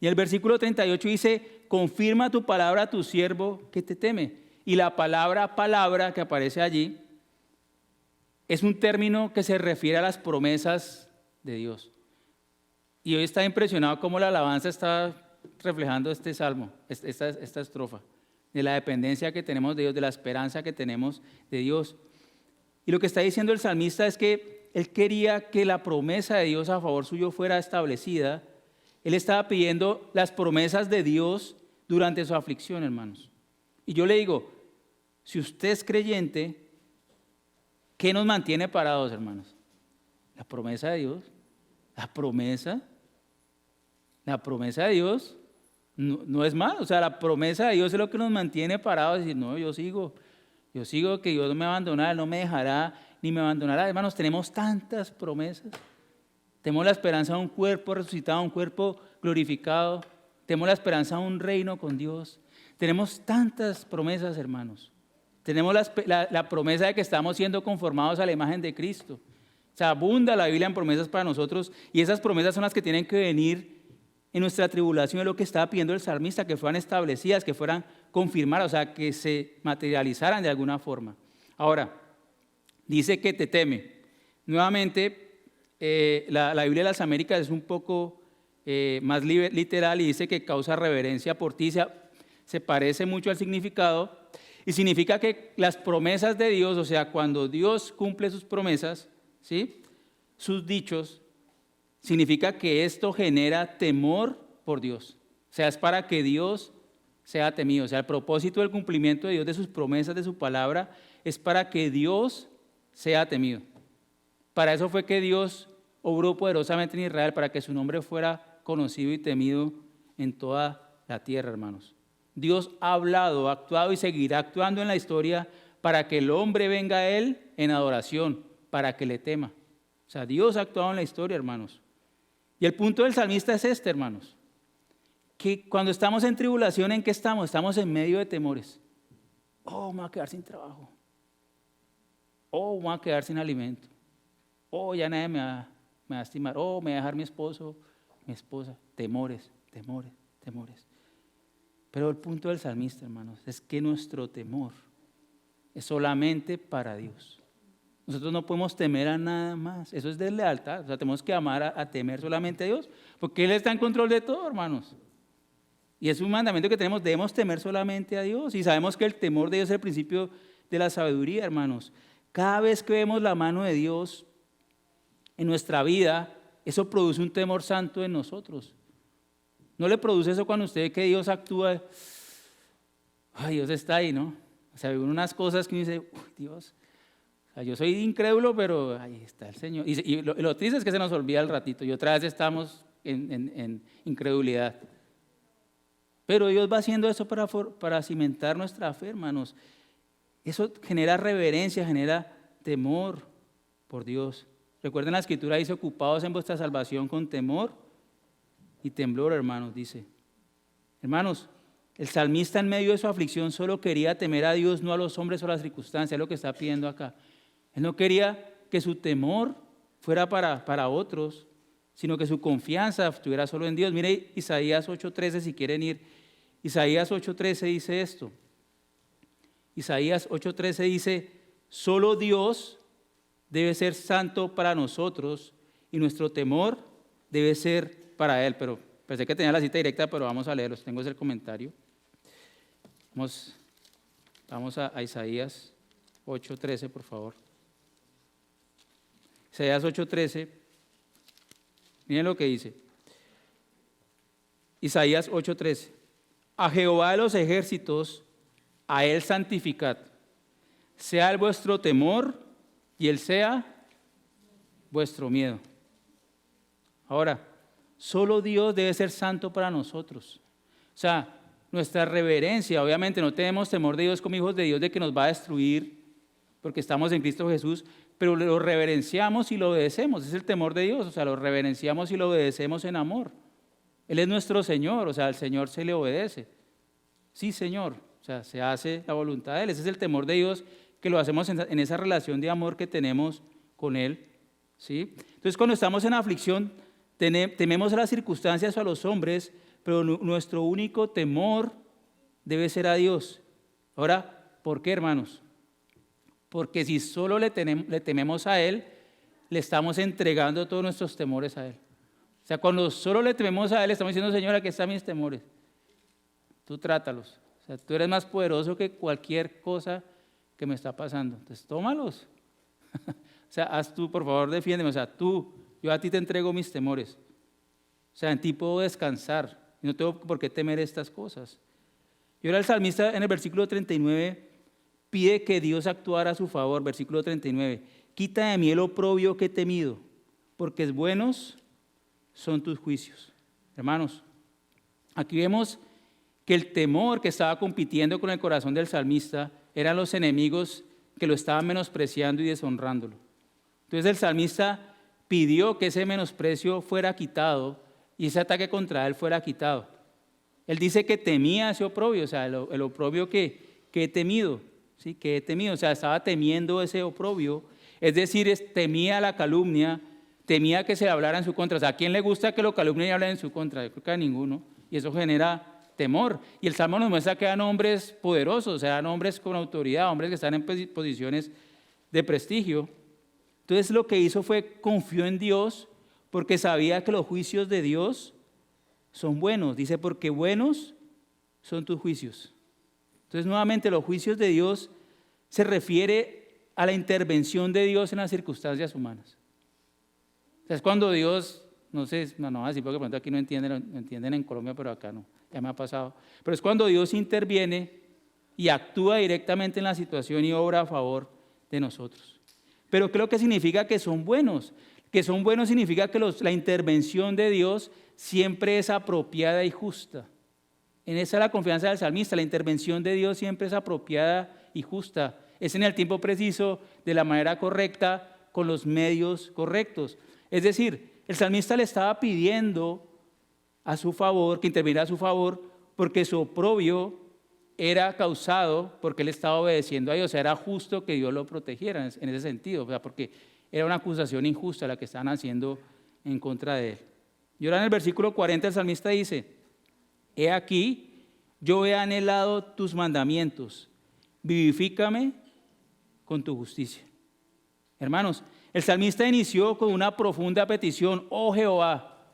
Y el versículo 38 dice, confirma tu palabra a tu siervo que te teme. Y la palabra que aparece allí es un término que se refiere a las promesas de Dios. Y hoy está impresionado cómo la alabanza está reflejando este salmo, esta estrofa, de la dependencia que tenemos de Dios, de la esperanza que tenemos de Dios. Y lo que está diciendo el salmista es que él quería que la promesa de Dios a favor suyo fuera establecida. Él estaba pidiendo las promesas de Dios durante su aflicción, hermanos. Y yo le digo, si usted es creyente, ¿qué nos mantiene parados, hermanos? La promesa de Dios. La promesa de Dios no es más. O sea, la promesa de Dios es lo que nos mantiene parados. Decir, no, yo sigo que Dios no me abandonará, no me dejará, ni me abandonará. Hermanos, tenemos tantas promesas. Tenemos la esperanza de un cuerpo resucitado, un cuerpo glorificado. Tenemos la esperanza de un reino con Dios. Tenemos tantas promesas, hermanos. Tenemos la promesa de que estamos siendo conformados a la imagen de Cristo. O sea, abunda la Biblia en promesas para nosotros y esas promesas son las que tienen que venir en nuestra tribulación, es lo que estaba pidiendo el salmista, que fueran establecidas, que fueran confirmadas, o sea, que se materializaran de alguna forma. Ahora, dice que te teme. Nuevamente, la Biblia de las Américas es un poco más literal y dice que causa reverencia por ti, se parece mucho al significado y significa que las promesas de Dios, o sea, cuando Dios cumple sus promesas, ¿sí?, sus dichos, significa que esto genera temor por Dios. O sea, es para que Dios sea temido. O sea, el propósito del cumplimiento de Dios, de sus promesas, de su palabra, es para que Dios sea temido. Para eso fue que Dios obró poderosamente en Israel, para que su nombre fuera conocido y temido en toda la tierra, hermanos. Dios ha hablado, ha actuado y seguirá actuando en la historia para que el hombre venga a Él en adoración, para que le tema. O sea, Dios ha actuado en la historia, hermanos. Y el punto del salmista es este, hermanos, que cuando estamos en tribulación, ¿en qué estamos? Estamos en medio de temores. Oh, me voy a quedar sin trabajo. Oh, me voy a quedar sin alimento. Oh, ya nadie me va a estimar. Oh, me va a dejar mi esposo, mi esposa. Temores, temores, temores. Pero el punto del salmista, hermanos, es que nuestro temor es solamente para Dios. Nosotros no podemos temer a nada más. Eso es deslealtad. O sea, tenemos que amar a temer solamente a Dios, porque Él está en control de todo, hermanos. Y es un mandamiento que tenemos, debemos temer solamente a Dios. Y sabemos que el temor de Dios es el principio de la sabiduría, hermanos. Cada vez que vemos la mano de Dios en nuestra vida, eso produce un temor santo en nosotros. ¿No le produce eso cuando usted ve que Dios actúa? Ay, Dios está ahí, ¿no? O sea, hay unas cosas que uno dice, uy, Dios. O sea, yo soy incrédulo, pero ahí está el Señor. Y lo triste es que se nos olvida el ratito y otra vez estamos en incredulidad. Pero Dios va haciendo eso para cimentar nuestra fe, hermanos. Eso genera reverencia, genera temor por Dios. Recuerden la Escritura dice, ocupados en vuestra salvación con temor y temblor, hermanos, dice. Hermanos, el salmista en medio de su aflicción solo quería temer a Dios, no a los hombres o a las circunstancias, es lo que está pidiendo acá. Él no quería que su temor fuera para otros, sino que su confianza estuviera solo en Dios. Mire Isaías 8:13, si quieren ir. Isaías 8:13 dice esto. Isaías 8:13 dice, solo Dios debe ser santo para nosotros y nuestro temor debe ser para Él. Pero pensé que tenía la cita directa, pero vamos a leerlos. Tengo ese comentario. Vamos a Isaías 8:13, por favor. Isaías 8:13. Miren lo que dice. Isaías 8:13. A Jehová de los ejércitos, a Él santificad. Sea el vuestro temor y Él sea vuestro miedo. Ahora, solo Dios debe ser santo para nosotros. O sea, nuestra reverencia, obviamente no tenemos temor de Dios como hijos de Dios de que nos va a destruir porque estamos en Cristo Jesús, pero lo reverenciamos y lo obedecemos. Es el temor de Dios, o sea, lo reverenciamos y lo obedecemos en amor. Él es nuestro Señor, o sea, al Señor se le obedece. Sí, Señor, o sea, se hace la voluntad de Él. Ese es el temor de Dios, que lo hacemos en esa relación de amor que tenemos con Él. ¿Sí? Entonces, cuando estamos en aflicción, tememos a las circunstancias o a los hombres, pero nuestro único temor debe ser a Dios. Ahora, ¿por qué, hermanos? Porque si solo le tememos a Él, le estamos entregando todos nuestros temores a Él. O sea, cuando solo le tememos a Él, estamos diciendo, Señor, aquí están mis temores. Tú trátalos. O sea, tú eres más poderoso que cualquier cosa que me está pasando. Entonces, tómalos. O sea, haz tú, por favor, defiéndeme. O sea, yo a ti te entrego mis temores. O sea, en ti puedo descansar. Y no tengo por qué temer estas cosas. Y ahora el salmista en el versículo 39 pide que Dios actuara a su favor. Versículo 39. Quita de mí el oprobio que he temido, porque buenos son tus juicios. Hermanos, aquí vemos que el temor que estaba compitiendo con el corazón del salmista eran los enemigos que lo estaban menospreciando y deshonrándolo. Entonces el salmista pidió que ese menosprecio fuera quitado y ese ataque contra él fuera quitado. Él dice que temía ese oprobio, o sea, el oprobio que he temido, ¿sí? Que he temido, o sea, estaba temiendo ese oprobio, es decir, temía la calumnia, temía que se hablara en su contra. O sea, ¿a quién le gusta que lo calumnien y hablen en su contra? Yo creo que a ninguno, y eso genera temor. Y el Salmo nos muestra que eran hombres poderosos, eran hombres con autoridad, hombres que están en posiciones de prestigio. Entonces lo que hizo fue confió en Dios porque sabía que los juicios de Dios son buenos. Dice, porque buenos son tus juicios. Entonces nuevamente los juicios de Dios se refiere a la intervención de Dios en las circunstancias humanas. O sea, es cuando Dios, no sé, no así porque de pronto aquí no entienden en Colombia, pero acá no. Ya me ha pasado, pero es cuando Dios interviene y actúa directamente en la situación y obra a favor de nosotros. Pero ¿qué es lo que significa que son buenos? Que son buenos significa que la intervención de Dios siempre es apropiada y justa. En esa es la confianza del salmista, la intervención de Dios siempre es apropiada y justa. Es en el tiempo preciso, de la manera correcta, con los medios correctos. Es decir, el salmista le estaba pidiendo a su favor, que interviniera a su favor, porque su oprobio era causado porque él estaba obedeciendo a Dios. O sea, era justo que Dios lo protegiera en ese sentido, o sea, porque era una acusación injusta la que estaban haciendo en contra de él. Y ahora en el versículo 40 el salmista dice: he aquí, yo he anhelado tus mandamientos, vivifícame con tu justicia. Hermanos, el salmista inició con una profunda petición: oh Jehová,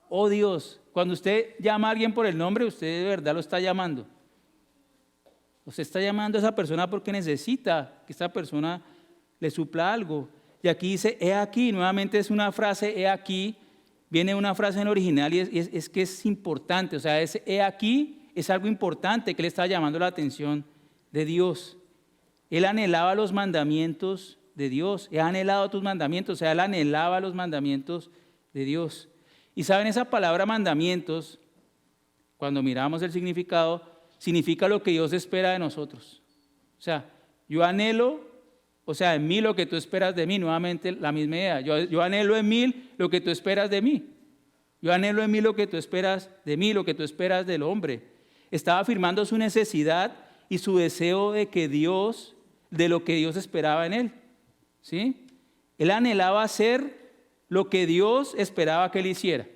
oh Dios. Cuando usted llama a alguien por el nombre, usted de verdad lo está llamando. Usted está llamando a esa persona porque necesita que esa persona le supla algo. Y aquí dice, he aquí, nuevamente es una frase, he aquí, viene una frase en el original y es que es importante. O sea, ese he aquí es algo importante que le está llamando la atención de Dios. Él anhelaba los mandamientos de Dios. He anhelado tus mandamientos. O sea, él anhelaba los mandamientos de Dios. Y saben, esa palabra mandamientos, cuando miramos el significado, significa lo que Dios espera de nosotros. O sea, yo anhelo, o sea, en mí lo que tú esperas de mí, nuevamente la misma idea. Yo anhelo en mí lo que tú esperas de mí. Yo anhelo en mí lo que tú esperas de mí, lo que tú esperas del hombre. Estaba afirmando su necesidad y su deseo de lo que Dios esperaba en él. ¿Sí? Él anhelaba hacer lo que Dios esperaba que él hiciera.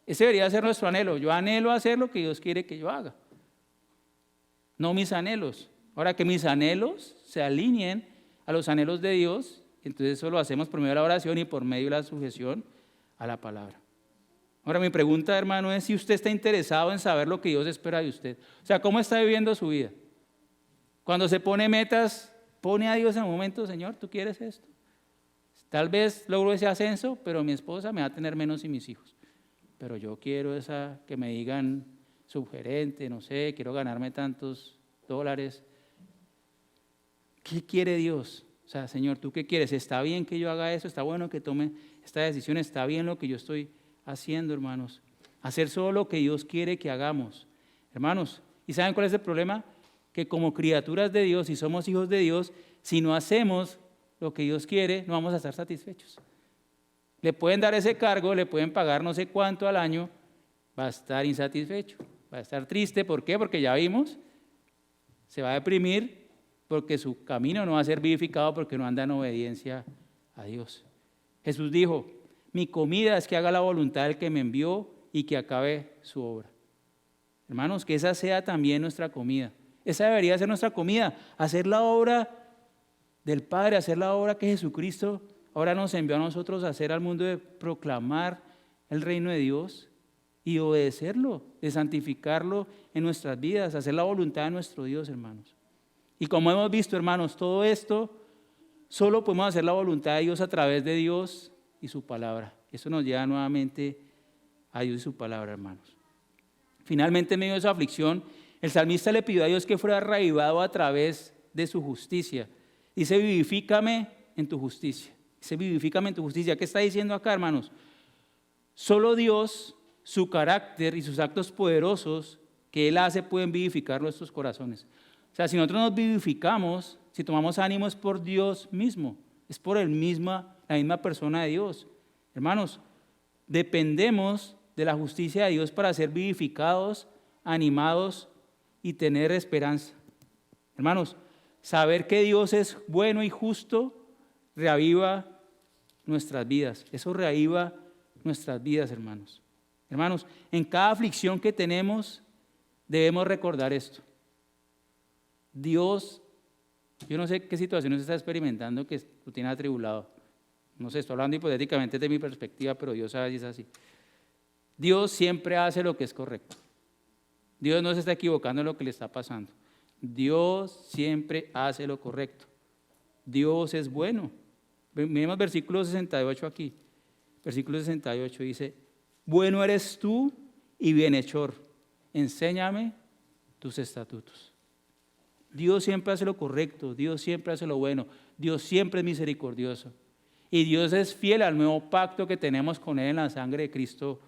Ese debería ser nuestro anhelo. Yo anhelo hacer lo que Dios quiere que yo haga. No mis anhelos. Ahora, que mis anhelos se alineen a los anhelos de Dios, entonces eso lo hacemos por medio de la oración y por medio de la sujeción a la palabra. Ahora, mi pregunta, hermano, es si usted está interesado en saber lo que Dios espera de usted. O sea, ¿cómo está viviendo su vida? Cuando se pone metas, pone a Dios en un momento: Señor, ¿tú quieres esto? Tal vez logro ese ascenso, pero mi esposa me va a tener menos y mis hijos. Pero yo quiero que me digan subgerente, no sé, quiero ganarme tantos dólares. ¿Qué quiere Dios? O sea, Señor, ¿tú qué quieres? ¿Está bien que yo haga eso? ¿Está bueno que tome esta decisión? ¿Está bien lo que yo estoy haciendo, hermanos? Hacer solo lo que Dios quiere que hagamos. Hermanos, ¿y saben cuál es el problema? Que como criaturas de Dios, si somos hijos de Dios, si no hacemos lo que Dios quiere, no vamos a estar satisfechos. Le pueden dar ese cargo, le pueden pagar no sé cuánto al año, va a estar insatisfecho, va a estar triste. ¿Por qué? Porque ya vimos, se va a deprimir porque su camino no va a ser vivificado porque no anda en obediencia a Dios. Jesús dijo: mi comida es que haga la voluntad del que me envió y que acabe su obra. Hermanos, que esa sea también nuestra comida. Esa debería ser nuestra comida, hacer la obra del Padre, hacer la obra que Jesucristo ahora nos envió a nosotros a hacer al mundo, de proclamar el reino de Dios y obedecerlo, de santificarlo en nuestras vidas, hacer la voluntad de nuestro Dios, hermanos. Y como hemos visto, hermanos, todo esto solo podemos hacer la voluntad de Dios a través de Dios y su palabra. Eso nos lleva nuevamente a Dios y su palabra, hermanos. Finalmente, en medio de su aflicción, el salmista le pidió a Dios que fuera reavivado a través de su justicia. Dice: vivifícame en tu justicia. Dice: vivifícame en tu justicia. ¿Qué está diciendo acá, hermanos? Solo Dios, su carácter y sus actos poderosos que Él hace pueden vivificar nuestros corazones. O sea, si nosotros nos vivificamos, si tomamos ánimo, es por Dios mismo, es por la misma persona de Dios. Hermanos, dependemos de la justicia de Dios para ser vivificados, animados y tener esperanza. Hermanos, saber que Dios es bueno y justo reaviva nuestras vidas. Eso reaviva nuestras vidas, hermanos. Hermanos, en cada aflicción que tenemos debemos recordar esto. Dios, yo no sé qué situaciones está experimentando que lo tiene atribulado. No sé, estoy hablando hipotéticamente de mi perspectiva, pero Dios sabe si es así. Dios siempre hace lo que es correcto. Dios no se está equivocando en lo que le está pasando. Dios siempre hace lo correcto. Dios es bueno. Miremos versículo 68 aquí. Versículo 68 dice: bueno eres tú y bienhechor, enséñame tus estatutos. Dios siempre hace lo correcto, Dios siempre hace lo bueno, Dios siempre es misericordioso. Y Dios es fiel al nuevo pacto que tenemos con Él en la sangre de Cristo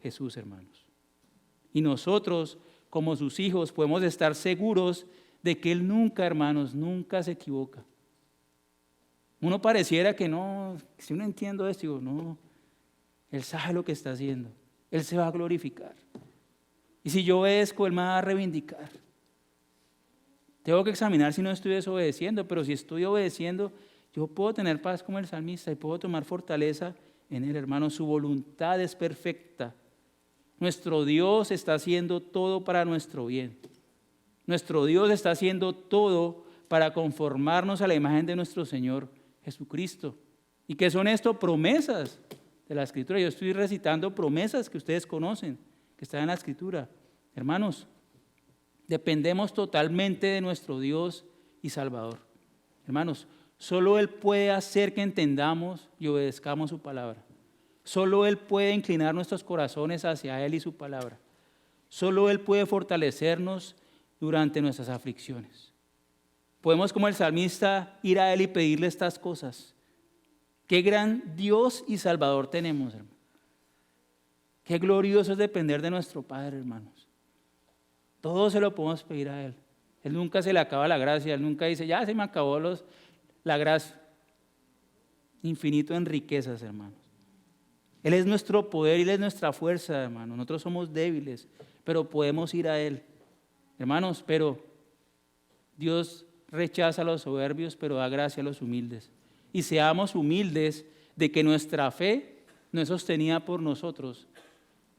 Jesús, hermanos. Y nosotros, como sus hijos, podemos estar seguros de que Él nunca, hermanos, nunca se equivoca. Uno pareciera que no, si uno entiende esto, digo, no, Él sabe lo que está haciendo. Él se va a glorificar. Y si yo obedezco, Él me va a reivindicar. Tengo que examinar si no estoy desobedeciendo, pero si estoy obedeciendo, yo puedo tener paz como el salmista y puedo tomar fortaleza en Él, hermano. Su voluntad es perfecta. Nuestro Dios está haciendo todo para nuestro bien. Nuestro Dios está haciendo todo para conformarnos a la imagen de nuestro Señor Jesucristo. ¿Y qué son esto? Promesas de la Escritura. Yo estoy recitando promesas que ustedes conocen, que están en la Escritura. Hermanos, dependemos totalmente de nuestro Dios y Salvador. Hermanos, solo Él puede hacer que entendamos y obedezcamos su palabra. Solo Él puede inclinar nuestros corazones hacia Él y su palabra. Solo Él puede fortalecernos durante nuestras aflicciones. Podemos, como el salmista, ir a Él y pedirle estas cosas. Qué gran Dios y Salvador tenemos, hermano. Qué glorioso es depender de nuestro Padre, hermanos. Todo se lo podemos pedir a Él. Él nunca se le acaba la gracia. Él nunca dice, ya se me acabó la gracia. Infinito en riquezas, hermanos. Él es nuestro poder y Él es nuestra fuerza, hermano. Nosotros somos débiles, pero podemos ir a Él. Hermanos, pero Dios rechaza a los soberbios, pero da gracia a los humildes. Y seamos humildes de que nuestra fe no es sostenida por nosotros,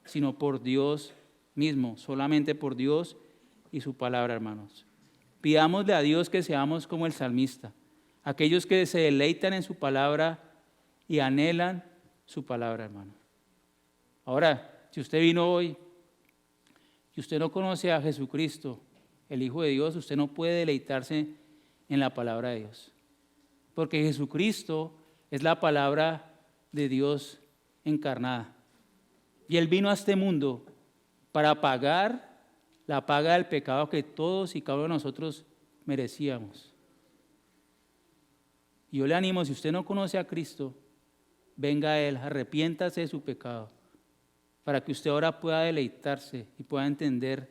sino por Dios mismo, solamente por Dios y su palabra, hermanos. Pidámosle a Dios que seamos como el salmista, aquellos que se deleitan en su palabra y anhelan su palabra, hermano. Ahora, si usted vino hoy y usted no conoce a Jesucristo, el Hijo de Dios, usted no puede deleitarse en la palabra de Dios. Porque Jesucristo es la palabra de Dios encarnada. Y Él vino a este mundo para pagar la paga del pecado que todos y cada uno de nosotros merecíamos. Y yo le animo, si usted no conoce a Cristo, venga a Él, arrepiéntase de su pecado, para que usted ahora pueda deleitarse y pueda entender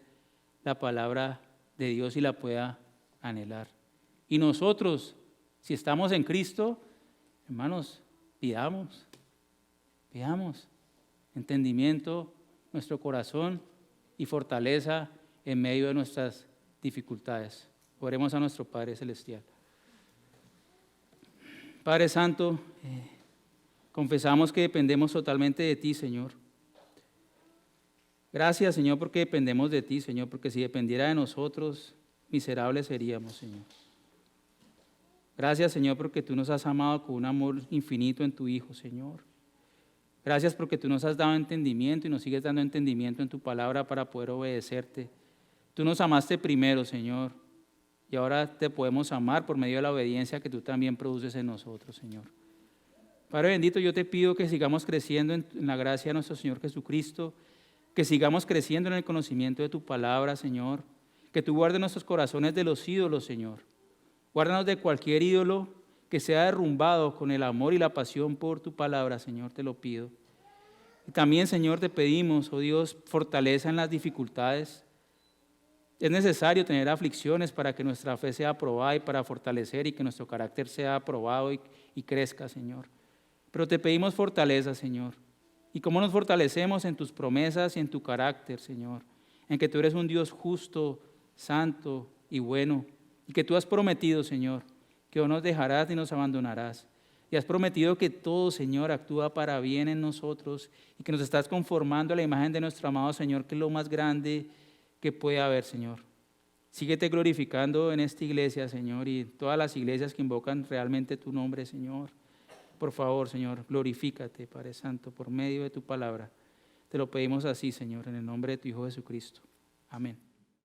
la palabra de Dios y la pueda anhelar. Y nosotros, si estamos en Cristo, hermanos, pidamos entendimiento, nuestro corazón y fortaleza en medio de nuestras dificultades. Oremos a nuestro Padre Celestial. Padre Santo, confesamos que dependemos totalmente de ti, Señor. Gracias, Señor, porque dependemos de ti, Señor, porque si dependiera de nosotros, miserables seríamos, Señor. Gracias, Señor, porque tú nos has amado con un amor infinito en tu Hijo, Señor. Gracias porque tú nos has dado entendimiento y nos sigues dando entendimiento en tu palabra para poder obedecerte. Tú nos amaste primero, Señor, y ahora te podemos amar por medio de la obediencia que tú también produces en nosotros, Señor. Padre bendito, yo te pido que sigamos creciendo en la gracia de nuestro Señor Jesucristo, que sigamos creciendo en el conocimiento de tu palabra, Señor, que tú guardes nuestros corazones de los ídolos, Señor. Guárdanos de cualquier ídolo que sea derrumbado con el amor y la pasión por tu palabra, Señor, te lo pido. Y también, Señor, te pedimos, oh Dios, fortaleza en las dificultades. Es necesario tener aflicciones para que nuestra fe sea aprobada y para fortalecer y que nuestro carácter sea aprobado y crezca, Señor. Pero te pedimos fortaleza, Señor. ¿Y cómo nos fortalecemos? En tus promesas y en tu carácter, Señor. En que tú eres un Dios justo, santo y bueno. Y que tú has prometido, Señor, que no nos dejarás ni nos abandonarás. Y has prometido que todo, Señor, actúa para bien en nosotros y que nos estás conformando a la imagen de nuestro amado Señor, que es lo más grande que puede haber, Señor. Síguete glorificando en esta iglesia, Señor, y en todas las iglesias que invocan realmente tu nombre, Señor. Por favor, Señor, glorifícate, Padre Santo, por medio de tu palabra. Te lo pedimos así, Señor, en el nombre de tu Hijo Jesucristo. Amén.